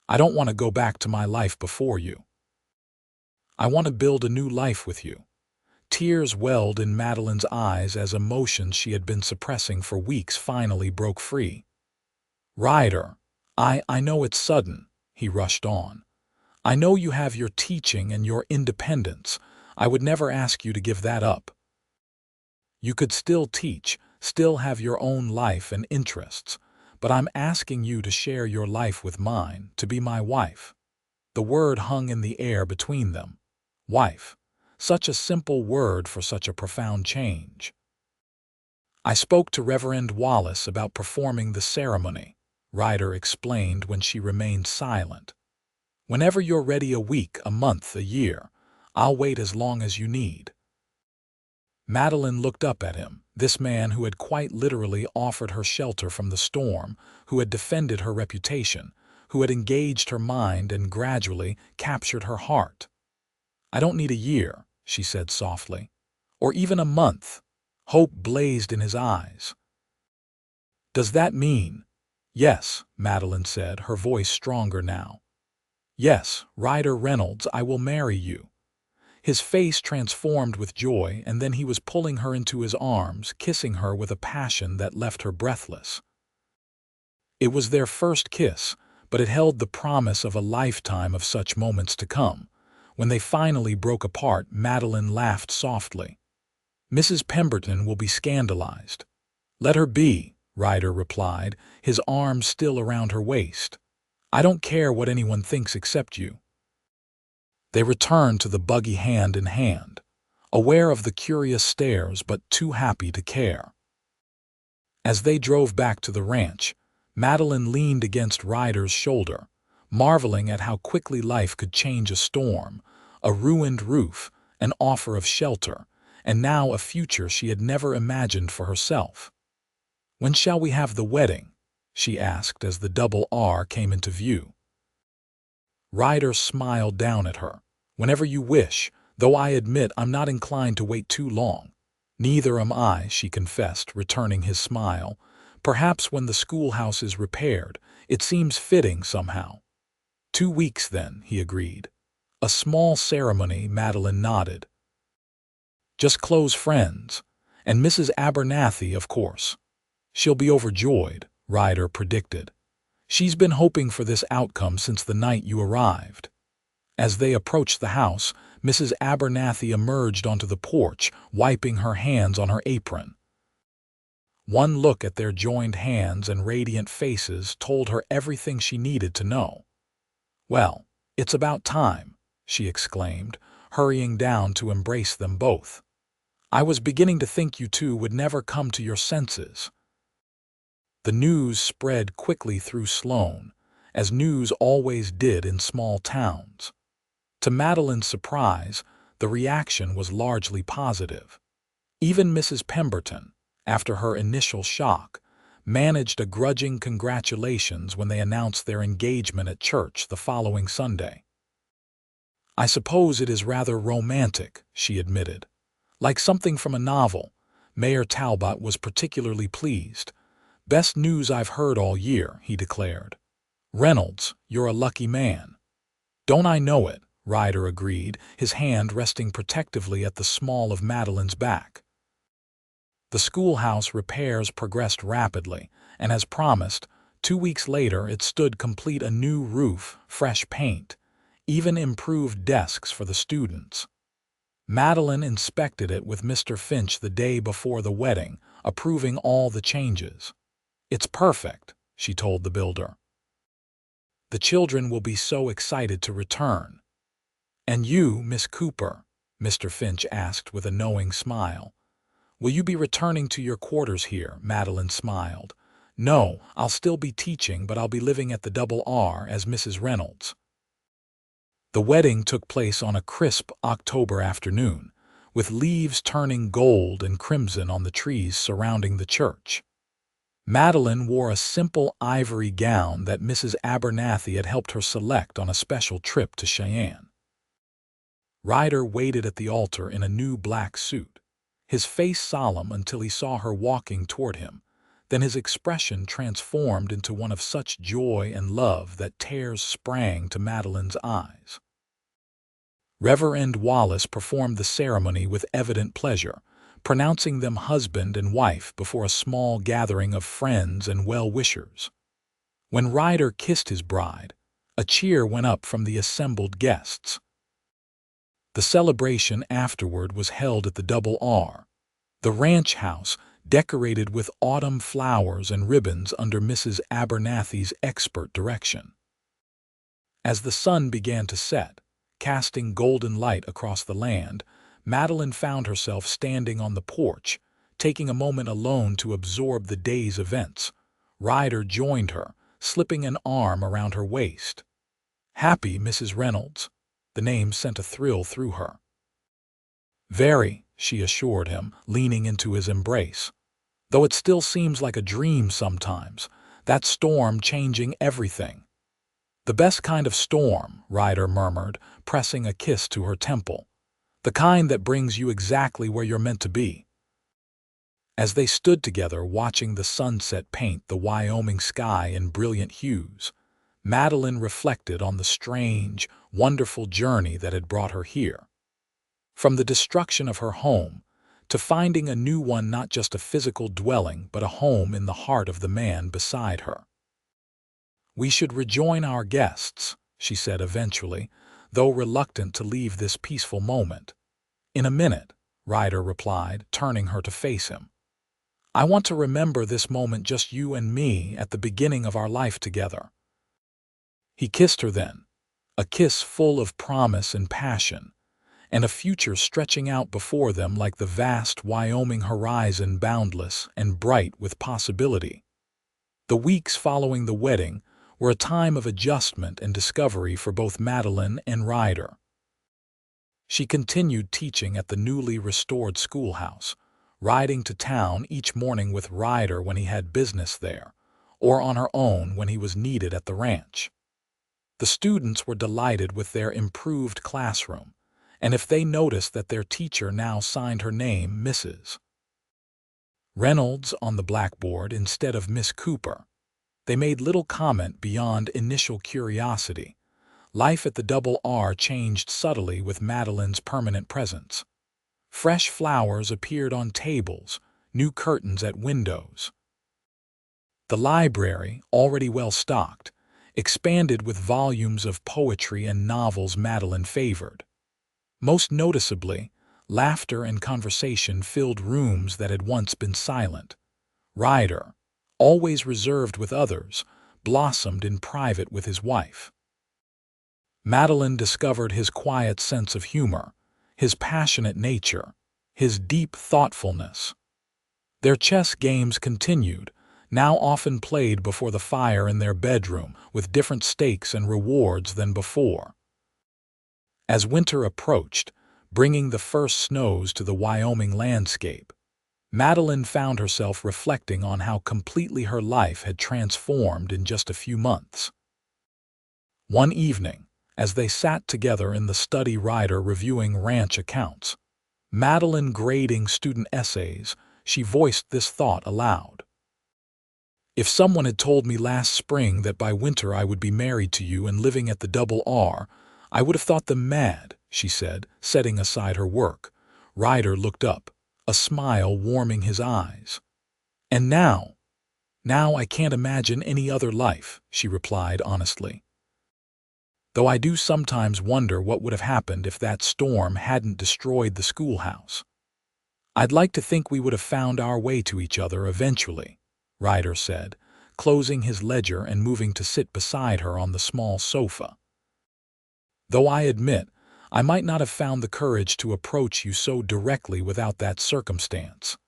I don't want to go back to my life before you. I want to build a new life with you." Tears welled in Madeline's eyes as emotions she had been suppressing for weeks finally broke free. "Ryder, I know it's sudden," he rushed on. "I know you have your teaching and your independence. I would never ask you to give that up. You could still teach, still have your own life and interests, but I'm asking you to share your life with mine, to be my wife." The word hung in the air between them. Wife. Such a simple word for such a profound change. "I spoke to Reverend Wallace about performing the ceremony," Ryder explained when she remained silent. "Whenever you're ready, a week, a month, a year, I'll wait as long as you need." Madeline looked up at him, this man who had quite literally offered her shelter from the storm, who had defended her reputation, who had engaged her mind and gradually captured her heart. "I don't need a year," she said softly. "Or even a month." Hope blazed in his eyes. "Does that mean—" "Yes," Madeline said, her voice stronger now. "Yes, Ryder Reynolds, I will marry you." His face transformed with joy, and then he was pulling her into his arms, kissing her with a passion that left her breathless. It was their first kiss, but it held the promise of a lifetime of such moments to come. When they finally broke apart, Madeline laughed softly. "Mrs. Pemberton will be scandalized." "Let her be," Ryder replied, his arms still around her waist. I don't care what anyone thinks except you." They returned to the buggy hand in hand, aware of the curious stares but too happy to care. As they drove back to the ranch, Madeline leaned against Ryder's shoulder, marveling at how quickly life could change: a storm, a ruined roof, an offer of shelter, and now a future she had never imagined for herself. "When shall we have the wedding?" she asked as the double R came into view. Ryder smiled down at her. "Whenever you wish, though I admit I'm not inclined to wait too long." "Neither am I," she confessed, returning his smile. "Perhaps when the schoolhouse is repaired. It seems fitting somehow." "2 weeks, then," he agreed. "A small ceremony," Madeline nodded. "Just close friends. And Mrs. Abernathy, of course." "She'll be overjoyed," Ryder predicted. "She's been hoping for this outcome since the night you arrived." As they approached the house, Mrs. Abernathy emerged onto the porch, wiping her hands on her apron. One look at their joined hands and radiant faces told her everything she needed to know. "Well, it's about time," she exclaimed, hurrying down to embrace them both. "I was beginning to think you two would never come to your senses." The news spread quickly through Sloan, as news always did in small towns. To Madeline's surprise, the reaction was largely positive. Even Mrs. Pemberton, after her initial shock, managed a grudging congratulations when they announced their engagement at church the following Sunday. "I suppose it is rather romantic," she admitted. "Like something from a novel." Mayor Talbot was particularly pleased. "Best news I've heard all year," he declared. "Reynolds, you're a lucky man." "Don't I know it?" Ryder agreed, his hand resting protectively at the small of Madeline's back. The schoolhouse repairs progressed rapidly, and as promised, 2 weeks later it stood complete: a new roof, fresh paint, even improved desks for the students. Madeline inspected it with Mr. Finch the day before the wedding, approving all the changes. "It's perfect," she told the builder. "The children will be so excited to return." "And you, Miss Cooper?" Mr. Finch asked with a knowing smile. "Will you be returning to your quarters here?" Madeline smiled. "No, I'll still be teaching, but I'll be living at the Double R as Mrs. Reynolds." The wedding took place on a crisp October afternoon, with leaves turning gold and crimson on the trees surrounding the church. Madeline wore a simple ivory gown that Mrs. Abernathy had helped her select on a special trip to Cheyenne. Ryder waited at the altar in a new black suit, his face solemn until he saw her walking toward him. Then his expression transformed into one of such joy and love that tears sprang to Madeline's eyes. Reverend Wallace performed the ceremony with evident pleasure, pronouncing them husband and wife before a small gathering of friends and well-wishers. When Ryder kissed his bride, a cheer went up from the assembled guests. The celebration afterward was held at the Double R, the ranch house decorated with autumn flowers and ribbons under Mrs. Abernathy's expert direction. As the sun began to set, casting golden light across the land, Madeline found herself standing on the porch, taking a moment alone to absorb the day's events. Ryder joined her, slipping an arm around her waist. "Happy, Mrs. Reynolds?" The name sent a thrill through her. "Very," she assured him, leaning into his embrace. "Though it still seems like a dream sometimes, that storm changing everything." "The best kind of storm," Ryder murmured, pressing a kiss to her temple. "The kind that brings you exactly where you're meant to be." As they stood together watching the sunset paint the Wyoming sky in brilliant hues, Madeline reflected on the strange, wonderful journey that had brought her here. From the destruction of her home, to finding a new one, not just a physical dwelling, but a home in the heart of the man beside her. "We should rejoin our guests," she said eventually, though reluctant to leave this peaceful moment. "In a minute," Ryder replied, turning her to face him. "I want to remember this moment, just you and me, at the beginning of our life together." He kissed her then, a kiss full of promise and passion, and a future stretching out before them like the vast Wyoming horizon, boundless and bright with possibility. The weeks following the wedding were a time of adjustment and discovery for both Madeline and Ryder. She continued teaching at the newly restored schoolhouse, riding to town each morning with Ryder when he had business there, or on her own when he was needed at the ranch. The students were delighted with their improved classroom, and if they noticed that their teacher now signed her name Mrs. Reynolds on the blackboard instead of Miss Cooper, they made little comment beyond initial curiosity. Life at the Double R changed subtly with Madeline's permanent presence. Fresh flowers appeared on tables, new curtains at windows. The library, already well stocked, expanded with volumes of poetry and novels Madeline favored. Most noticeably, laughter and conversation filled rooms that had once been silent. Ryder, always reserved with others, blossomed in private with his wife. Madeline discovered his quiet sense of humor, his passionate nature, his deep thoughtfulness. Their chess games continued, now often played before the fire in their bedroom, with different stakes and rewards than before. As winter approached, bringing the first snows to the Wyoming landscape, Madeline found herself reflecting on how completely her life had transformed in just a few months. One evening, as they sat together in the study, Ryder reviewing ranch accounts, Madeline grading student essays, she voiced this thought aloud. "If someone had told me last spring that by winter I would be married to you and living at the Double R, I would have thought them mad," she said, setting aside her work. Ryder looked up, a smile warming his eyes. "And now I can't imagine any other life," she replied honestly. "Though I do sometimes wonder what would have happened if that storm hadn't destroyed the schoolhouse. I'd like to think we would have found our way to each other eventually," Ryder said, closing his ledger and moving to sit beside her on the small sofa. "Though I admit, I might not have found the courage to approach you so directly without that circumstance."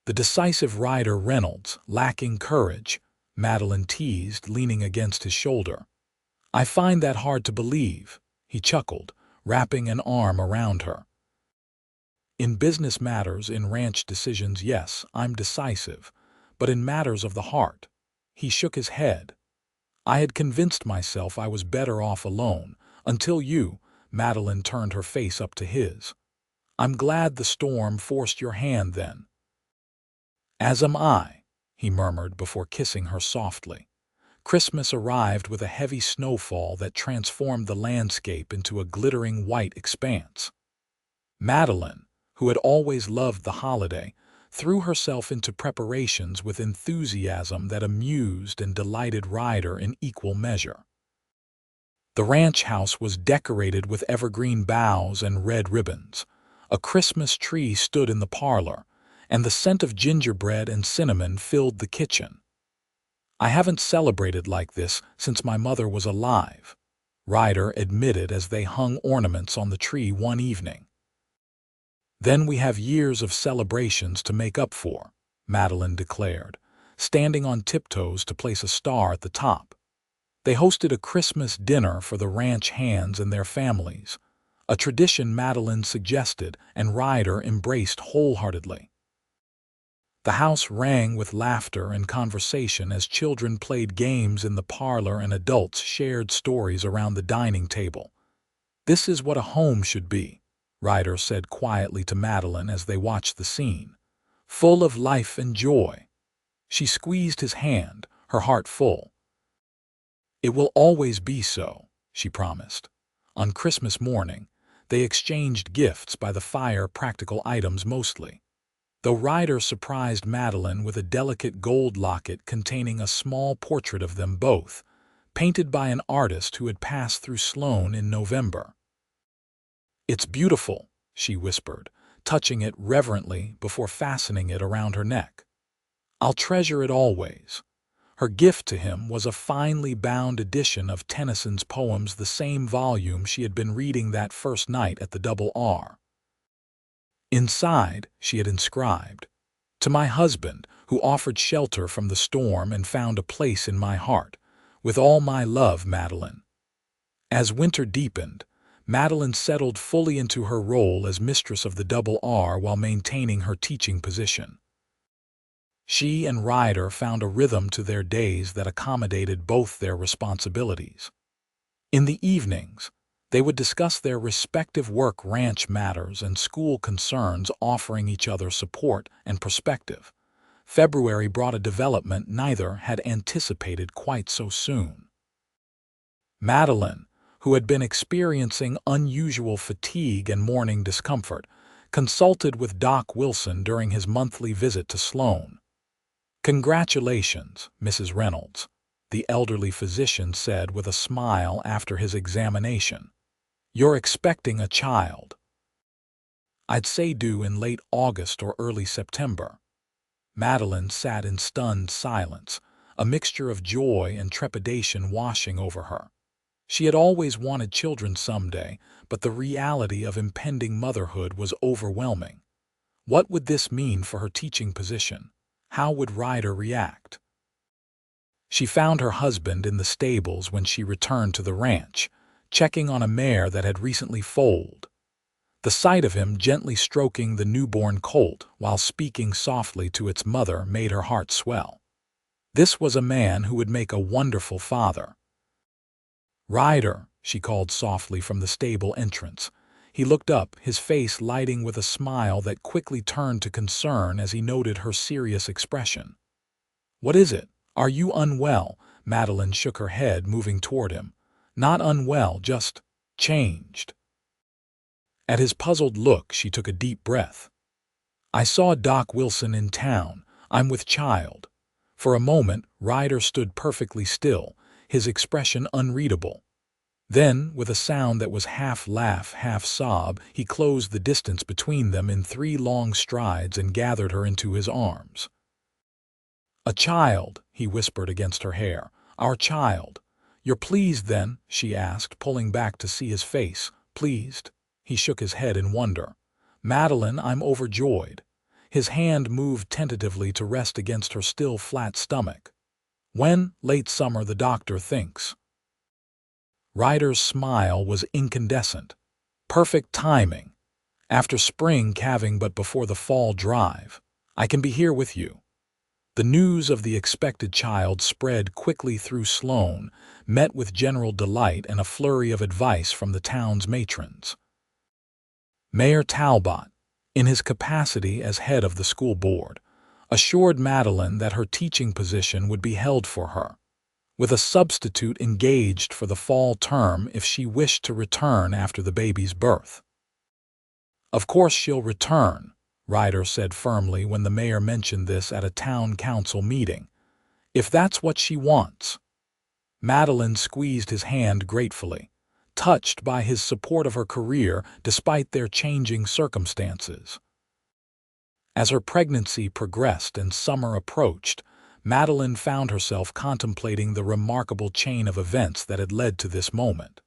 "The decisive Ryder Reynolds, lacking courage," Madeline teased, leaning against his shoulder. "I find that hard to believe," he chuckled, wrapping an arm around her. "In business matters, in ranch decisions, yes, I'm decisive, but in matters of the heart," he shook his head. "I had convinced myself I was better off alone, until you," Madeline turned her face up to his. "I'm glad the storm forced your hand then." "As am I," he murmured before kissing her softly. Christmas arrived with a heavy snowfall that transformed the landscape into a glittering white expanse. Madeline, who had always loved the holiday, threw herself into preparations with enthusiasm that amused and delighted Ryder in equal measure. The ranch house was decorated with evergreen boughs and red ribbons. A Christmas tree stood in the parlor, and the scent of gingerbread and cinnamon filled the kitchen. "I haven't celebrated like this since my mother was alive," Ryder admitted as they hung ornaments on the tree one evening. "Then we have years of celebrations to make up for," Madeline declared, standing on tiptoes to place a star at the top. They hosted a Christmas dinner for the ranch hands and their families, a tradition Madeline suggested and Ryder embraced wholeheartedly. The house rang with laughter and conversation as children played games in the parlor and adults shared stories around the dining table. "This is what a home should be," Ryder said quietly to Madeline as they watched the scene, "full of life and joy." She squeezed his hand, her heart full. "It will always be so," she promised. On Christmas morning, they exchanged gifts by the fire, practical items mostly. Though Ryder surprised Madeline with a delicate gold locket containing a small portrait of them both, painted by an artist who had passed through Sloan in November. "It's beautiful," she whispered, touching it reverently before fastening it around her neck. "I'll treasure it always." Her gift to him was a finely bound edition of Tennyson's poems, the same volume she had been reading that first night at the Double R. Inside, she had inscribed, "To my husband, who offered shelter from the storm and found a place in my heart, with all my love, Madeline." As winter deepened, Madeline settled fully into her role as mistress of the Double R while maintaining her teaching position. She and Ryder found a rhythm to their days that accommodated both their responsibilities. In the evenings, they would discuss their respective work ranch matters and school concerns, offering each other support and perspective. February brought a development neither had anticipated quite so soon. Madeline, who had been experiencing unusual fatigue and morning discomfort, consulted with Doc Wilson during his monthly visit to Sloan. "Congratulations, Mrs. Reynolds," the elderly physician said with a smile after his examination. "You're expecting a child. I'd say due in late August or early September." Madeline sat in stunned silence, a mixture of joy and trepidation washing over her. She had always wanted children someday, but the reality of impending motherhood was overwhelming. What would this mean for her teaching position? How would Ryder react? She found her husband in the stables when she returned to the ranch, checking on a mare that had recently foaled. The sight of him gently stroking the newborn colt while speaking softly to its mother made her heart swell. This was a man who would make a wonderful father. "Ryder," she called softly from the stable entrance. He looked up, his face lighting with a smile that quickly turned to concern as he noted her serious expression. "What is it? Are you unwell?" Madeline shook her head, moving toward him. "Not unwell, just changed." At his puzzled look, she took a deep breath. "I saw Doc Wilson in town. I'm with child." For a moment, Ryder stood perfectly still, his expression unreadable. Then, with a sound that was half laugh, half sob, he closed the distance between them in 3 long strides and gathered her into his arms. "A child," he whispered against her hair. "Our child." "You're pleased, then?" she asked, pulling back to see his face. "Pleased?" He shook his head in wonder. "Madeline, I'm overjoyed." His hand moved tentatively to rest against her still flat stomach. "When?" "Late summer, the doctor thinks." Ryder's smile was incandescent. "Perfect timing. After spring calving but before the fall drive. I can be here with you." The news of the expected child spread quickly through Sloan, met with general delight and a flurry of advice from the town's matrons. Mayor Talbot, in his capacity as head of the school board, assured Madeline that her teaching position would be held for her, with a substitute engaged for the fall term if she wished to return after the baby's birth. "Of course she'll return," Ryder said firmly when the mayor mentioned this at a town council meeting. "If that's what she wants." Madeline squeezed his hand gratefully, touched by his support of her career despite their changing circumstances. As her pregnancy progressed and summer approached, Madeline found herself contemplating the remarkable chain of events that had led to this moment.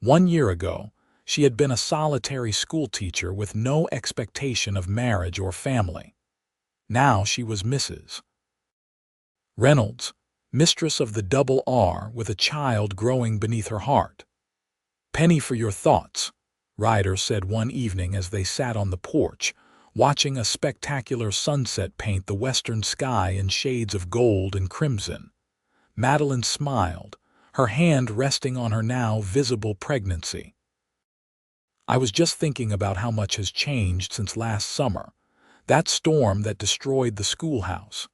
1 year ago, she had been a solitary schoolteacher with no expectation of marriage or family. Now she was Mrs. Reynolds, mistress of the Double R, with a child growing beneath her heart. "Penny for your thoughts," Ryder said one evening as they sat on the porch, watching a spectacular sunset paint the western sky in shades of gold and crimson. Madeline smiled, her hand resting on her now visible pregnancy. "I was just thinking about how much has changed since last summer. That storm that destroyed the schoolhouse.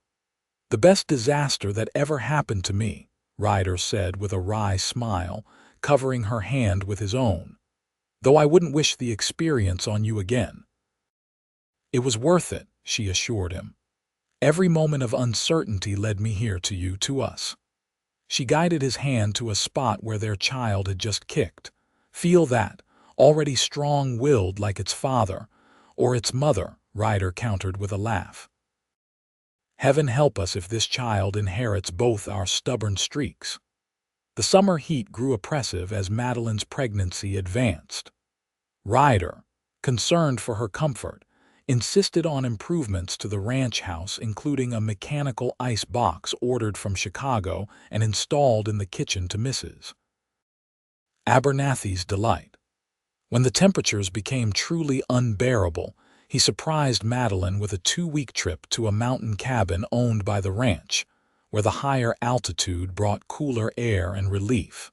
The best disaster that ever happened to me," Ryder said with a wry smile, covering her hand with his own. "Though I wouldn't wish the experience on you again." "It was worth it," she assured him. "Every moment of uncertainty led me here to you, to us." She guided his hand to a spot where their child had just kicked. "Feel that, already strong-willed like its father, or its mother," Ryder countered with a laugh. Heaven help us if this child inherits both our stubborn streaks. The summer heat grew oppressive as Madeline's pregnancy advanced. Ryder, concerned for her comfort, insisted on improvements to the ranch house, including a mechanical ice box ordered from Chicago and installed in the kitchen to Mrs. Abernathy's delight. When the temperatures became truly unbearable, he surprised Madeline with a 2-week trip to a mountain cabin owned by the ranch, where the higher altitude brought cooler air and relief.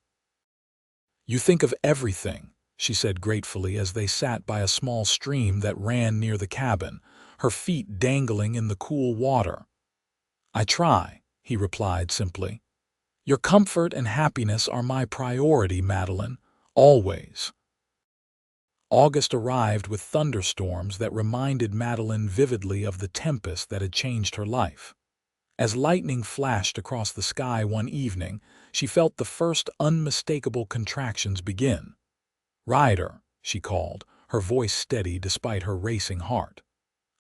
"You think of everything," she said gratefully as they sat by a small stream that ran near the cabin, her feet dangling in the cool water. "I try," he replied simply. "Your comfort and happiness are my priority, Madeline, always." August arrived with thunderstorms that reminded Madeline vividly of the tempest that had changed her life. As lightning flashed across the sky one evening, she felt the first unmistakable contractions begin. "Ryder," she called, her voice steady despite her racing heart.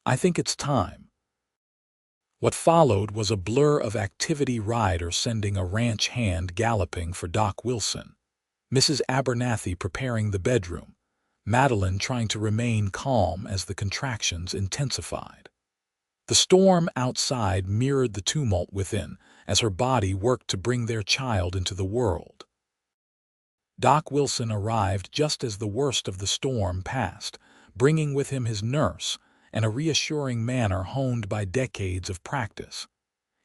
"I think it's time." What followed was a blur of activity: Ryder sending a ranch hand galloping for Doc Wilson, Mrs. Abernathy preparing the bedroom, Madeline trying to remain calm as the contractions intensified. The storm outside mirrored the tumult within as her body worked to bring their child into the world. Doc Wilson arrived just as the worst of the storm passed, bringing with him his nurse and a reassuring manner honed by decades of practice.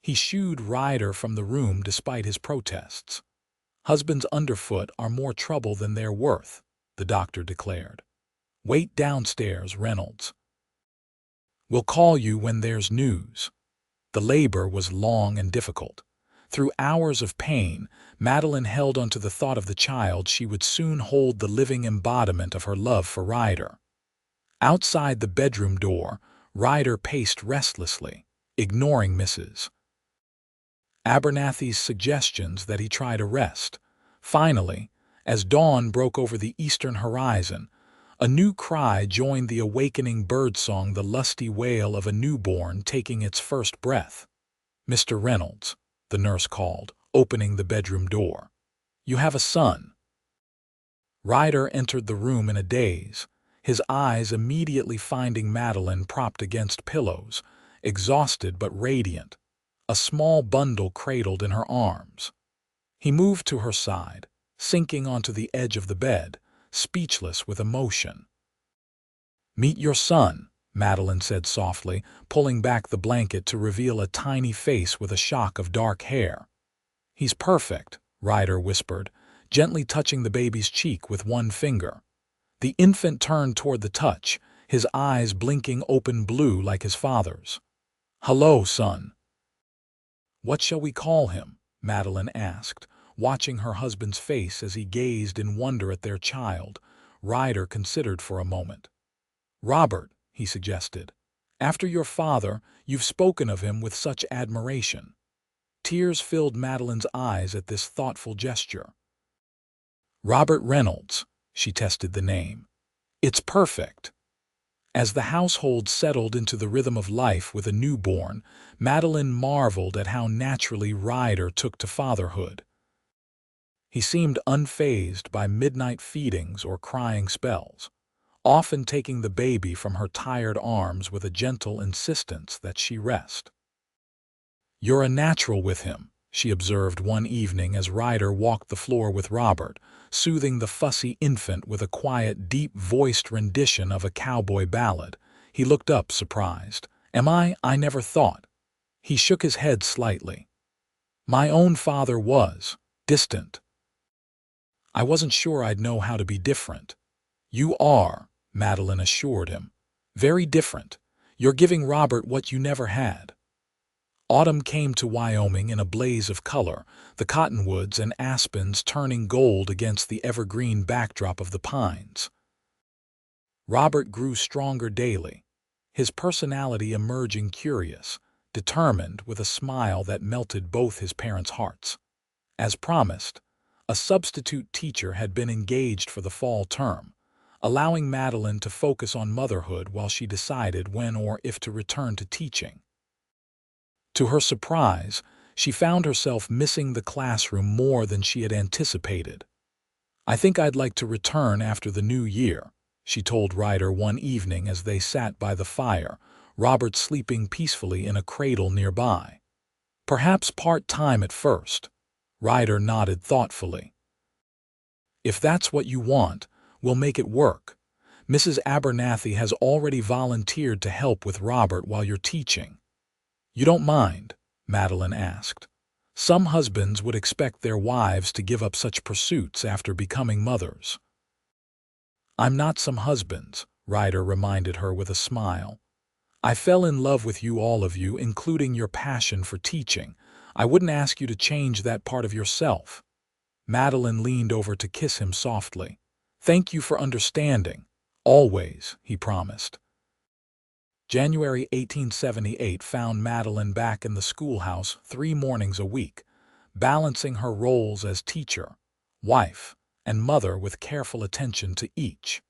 He shooed Ryder from the room despite his protests. "Husbands underfoot are more trouble than they're worth," the doctor declared. "Wait downstairs, Reynolds. We'll call you when there's news." The labor was long and difficult. Through hours of pain, Madeline held onto the thought of the child she would soon hold, the living embodiment of her love for Ryder. Outside the bedroom door, Ryder paced restlessly, ignoring Mrs. Abernathy's suggestions that he try to rest. Finally, as dawn broke over the eastern horizon, a new cry joined the awakening birdsong, the lusty wail of a newborn taking its first breath. "Mr. Reynolds," the nurse called, opening the bedroom door. "You have a son." Ryder entered the room in a daze, his eyes immediately finding Madeline propped against pillows, exhausted but radiant, a small bundle cradled in her arms. He moved to her side, sinking onto the edge of the bed, speechless with emotion. "Meet your son," Madeline said softly, pulling back the blanket to reveal a tiny face with a shock of dark hair. "He's perfect," Ryder whispered, gently touching the baby's cheek with one finger. The infant turned toward the touch, his eyes blinking open blue like his father's. "Hello, son." "What shall we call him?" Madeline asked, watching her husband's face as he gazed in wonder at their child. Ryder considered for a moment. "Robert," he suggested. "After your father, you've spoken of him with such admiration." Tears filled Madeline's eyes at this thoughtful gesture. "Robert Reynolds," she tested the name. "It's perfect." As the household settled into the rhythm of life with a newborn, Madeline marveled at how naturally Ryder took to fatherhood. He seemed unfazed by midnight feedings or crying spells, often taking the baby from her tired arms with a gentle insistence that she rest. "You're a natural with him," she observed one evening as Ryder walked the floor with Robert, soothing the fussy infant with a quiet, deep-voiced rendition of a cowboy ballad. He looked up, surprised. "Am I? I never thought." He shook his head slightly. "My own father was distant. I wasn't sure I'd know how to be different." "You are," Madeline assured him. "Very different. You're giving Robert what you never had." Autumn came to Wyoming in a blaze of color, the cottonwoods and aspens turning gold against the evergreen backdrop of the pines. Robert grew stronger daily, his personality emerging curious, determined, with a smile that melted both his parents' hearts. As promised, a substitute teacher had been engaged for the fall term, allowing Madeline to focus on motherhood while she decided when or if to return to teaching. To her surprise, she found herself missing the classroom more than she had anticipated. "I think I'd like to return after the new year," she told Ryder one evening as they sat by the fire, Robert sleeping peacefully in a cradle nearby. "Perhaps part-time at first." Ryder nodded thoughtfully. "If that's what you want, we'll make it work. Mrs. Abernathy has already volunteered to help with Robert while you're teaching." "You don't mind?" Madeline asked. "Some husbands would expect their wives to give up such pursuits after becoming mothers." "I'm not some husbands," Ryder reminded her with a smile. "I fell in love with you, all of you, including your passion for teaching. I wouldn't ask you to change that part of yourself." Madeline leaned over to kiss him softly. "Thank you for understanding. Always," he promised. January 1878 found Madeline back in the schoolhouse 3 mornings a week, balancing her roles as teacher, wife, and mother with careful attention to each.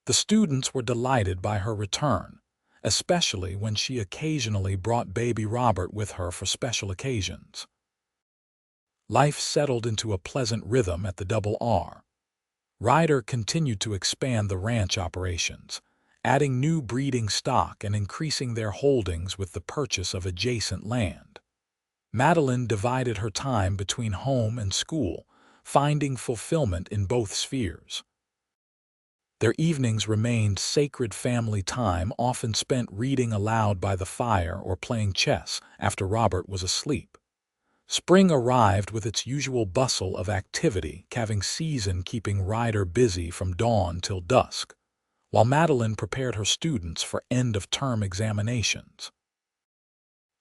The students were delighted by her return, especially when she occasionally brought baby Robert with her for special occasions. Life settled into a pleasant rhythm at the Double R. Ryder continued to expand the ranch operations, adding new breeding stock and increasing their holdings with the purchase of adjacent land. Madeline divided her time between home and school, finding fulfillment in both spheres. Their evenings remained sacred family time, often spent reading aloud by the fire or playing chess after Robert was asleep. Spring arrived with its usual bustle of activity, calving season keeping Ryder busy from dawn till dusk, while Madeline prepared her students for end-of-term examinations.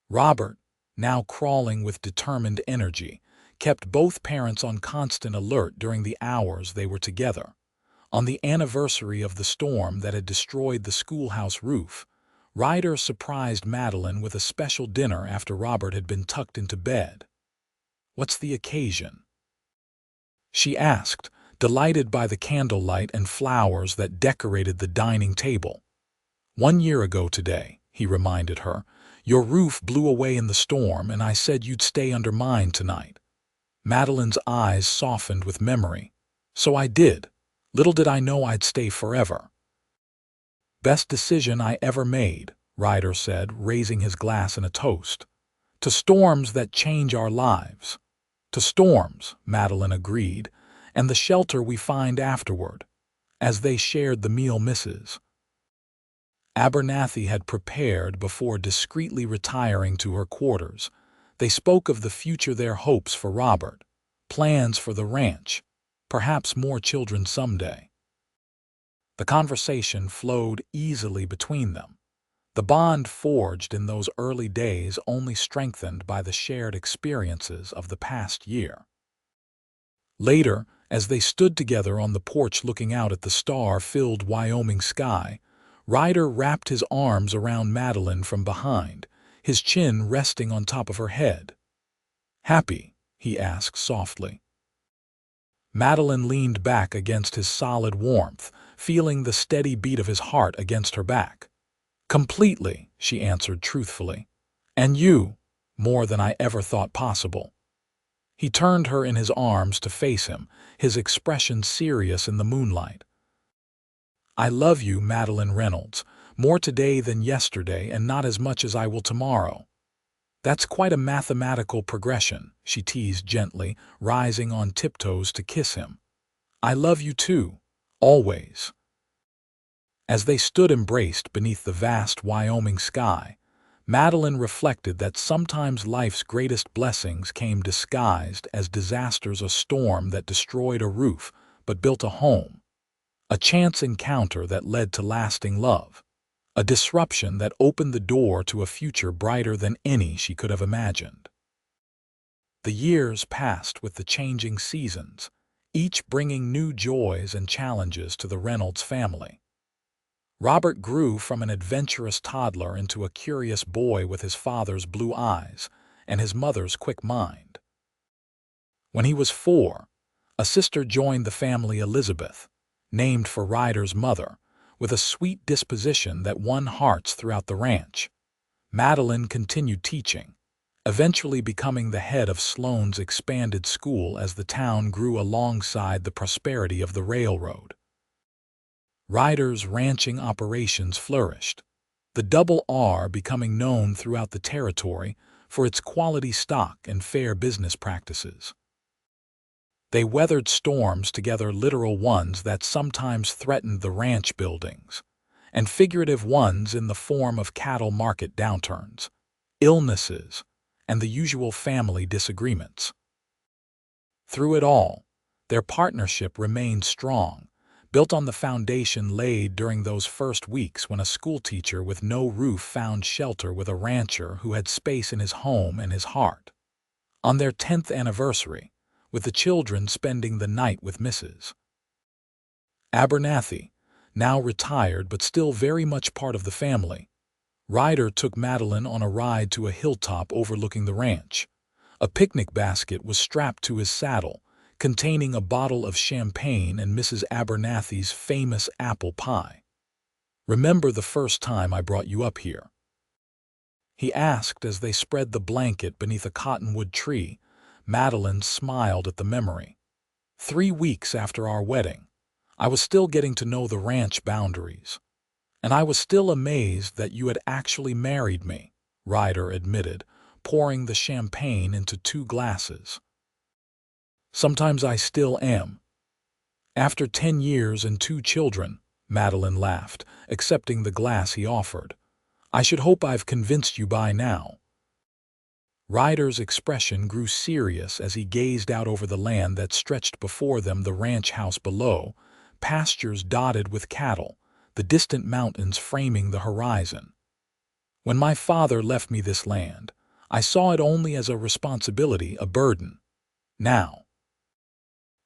Robert, now crawling with determined energy, kept both parents on constant alert during the hours they were together. On the anniversary of the storm that had destroyed the schoolhouse roof, Ryder surprised Madeline with a special dinner after Robert had been tucked into bed. "What's the occasion?" she asked, delighted by the candlelight and flowers that decorated the dining table. "1 year ago today," he reminded her, "your roof blew away in the storm and I said you'd stay under mine tonight." Madeline's eyes softened with memory. "So I did. Little did I know I'd stay forever." "Best decision I ever made," Ryder said, raising his glass in a toast. "To storms that change our lives." "To storms," Madeline agreed, "and the shelter we find afterward." As they shared the meal, Mrs. Abernathy had prepared before discreetly retiring to her quarters. They spoke of the future, their hopes for Robert, plans for the ranch, perhaps more children someday. The conversation flowed easily between them, the bond forged in those early days only strengthened by the shared experiences of the past year. Later, as they stood together on the porch looking out at the star-filled Wyoming sky, Ryder wrapped his arms around Madeline from behind, his chin resting on top of her head. "Happy?" he asked softly. Madeline leaned back against his solid warmth, feeling the steady beat of his heart against her back. "Completely," she answered truthfully. "And you, more than I ever thought possible." He turned her in his arms to face him, his expression serious in the moonlight. "I love you, Madeline Reynolds, more today than yesterday and not as much as I will tomorrow." "That's quite a mathematical progression," she teased gently, rising on tiptoes to kiss him. "I love you too, always." As they stood embraced beneath the vast Wyoming sky, Madeline reflected that sometimes life's greatest blessings came disguised as disasters, a storm that destroyed a roof but built a home, a chance encounter that led to lasting love, a disruption that opened the door to a future brighter than any she could have imagined. The years passed with the changing seasons, each bringing new joys and challenges to the Reynolds family. Robert grew from an adventurous toddler into a curious boy with his father's blue eyes and his mother's quick mind. When he was 4, a sister joined the family, Elizabeth, named for Ryder's mother, with a sweet disposition that won hearts throughout the ranch. Madeline continued teaching, eventually becoming the head of Sloan's expanded school as the town grew alongside the prosperity of the railroad. Ryder's ranching operations flourished, the Double R becoming known throughout the territory for its quality stock and fair business practices. They weathered storms together, literal ones that sometimes threatened the ranch buildings, and figurative ones in the form of cattle market downturns, illnesses, and the usual family disagreements. Through it all, their partnership remained strong, built on the foundation laid during those first weeks when a schoolteacher with no roof found shelter with a rancher who had space in his home and his heart. On their 10th anniversary, with the children spending the night with Mrs. Abernathy, now retired but still very much part of the family, Ryder took Madeline on a ride to a hilltop overlooking the ranch. A picnic basket was strapped to his saddle, containing a bottle of champagne and Mrs. Abernathy's famous apple pie. "Remember the first time I brought you up here?" he asked as they spread the blanket beneath a cottonwood tree. Madeline smiled at the memory. 3 weeks after our wedding, I was still getting to know the ranch boundaries. And I was still amazed that you had actually married me, Ryder admitted, pouring the champagne into 2 glasses. "Sometimes I still am." "After 10 years and 2 children," Madeline laughed, accepting the glass he offered. "I should hope I've convinced you by now." Ryder's expression grew serious as he gazed out over the land that stretched before them, the ranch house below, pastures dotted with cattle, the distant mountains framing the horizon. "When my father left me this land, I saw it only as a responsibility, a burden. Now—"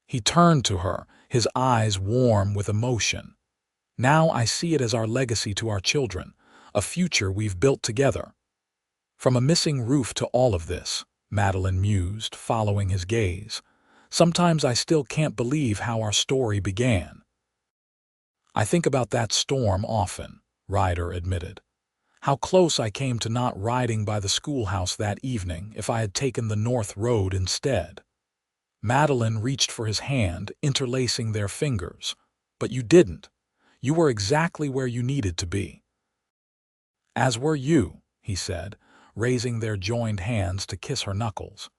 He turned to her, his eyes warm with emotion. "Now I see it as our legacy to our children, a future we've built together." "From a missing roof to all of this," Madeline mused, following his gaze. "Sometimes I still can't believe how our story began." "I think about that storm often," Ryder admitted. "How close I came to not riding by the schoolhouse that evening if I had taken the North Road instead." Madeline reached for his hand, interlacing their fingers. "But you didn't. You were exactly where you needed to be." "As were you," he said, raising their joined hands to kiss her knuckles.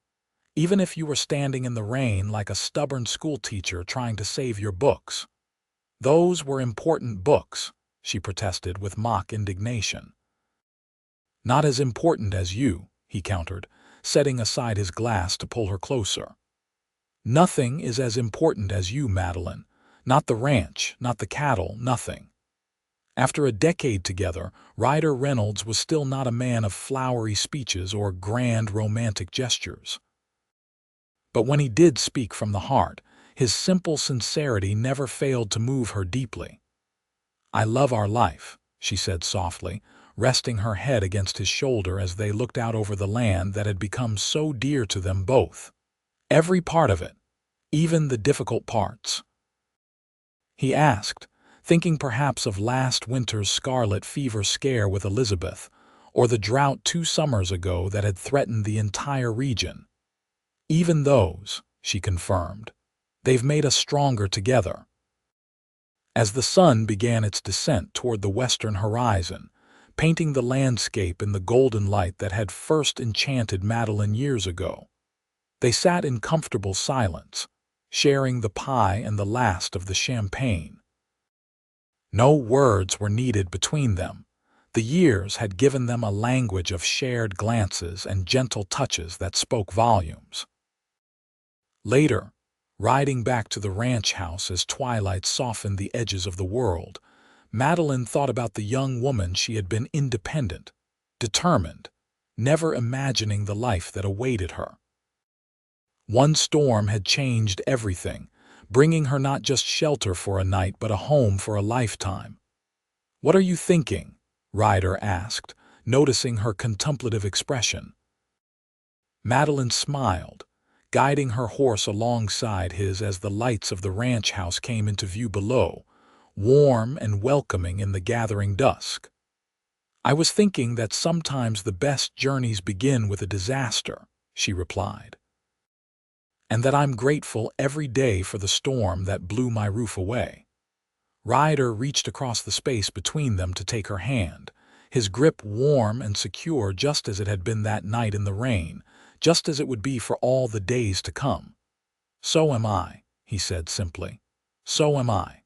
"Even if you were standing in the rain like a stubborn schoolteacher trying to save your books." "Those were important books," she protested with mock indignation. "Not as important as you," he countered, setting aside his glass to pull her closer. "Nothing is as important as you, Madeline. Not the ranch, not the cattle, nothing." After a decade together, Ryder Reynolds was still not a man of flowery speeches or grand romantic gestures. But when he did speak from the heart, his simple sincerity never failed to move her deeply. "I love our life," she said softly, resting her head against his shoulder as they looked out over the land that had become so dear to them both. "Every part of it, even the difficult parts." He asked, thinking perhaps of last winter's scarlet fever scare with Elizabeth, or the drought 2 summers ago that had threatened the entire region. "Even those," she confirmed. "They've made us stronger together." As the sun began its descent toward the western horizon, painting the landscape in the golden light that had first enchanted Madeline years ago, they sat in comfortable silence, sharing the pie and the last of the champagne. No words were needed between them. The years had given them a language of shared glances and gentle touches that spoke volumes. Later, riding back to the ranch house as twilight softened the edges of the world, Madeline thought about the young woman she had been, independent, determined, never imagining the life that awaited her. One storm had changed everything, bringing her not just shelter for a night but a home for a lifetime. "What are you thinking?" Ryder asked, noticing her contemplative expression. Madeline smiled, guiding her horse alongside his as the lights of the ranch house came into view below, warm and welcoming in the gathering dusk. I was thinking that sometimes the best journeys begin with a disaster, she replied, and that I'm grateful every day for the storm that blew my roof away. Ryder reached across the space between them to take her hand, his grip warm and secure just as it had been that night in the rain, just as it would be for all the days to come. "So am I," he said simply. "So am I."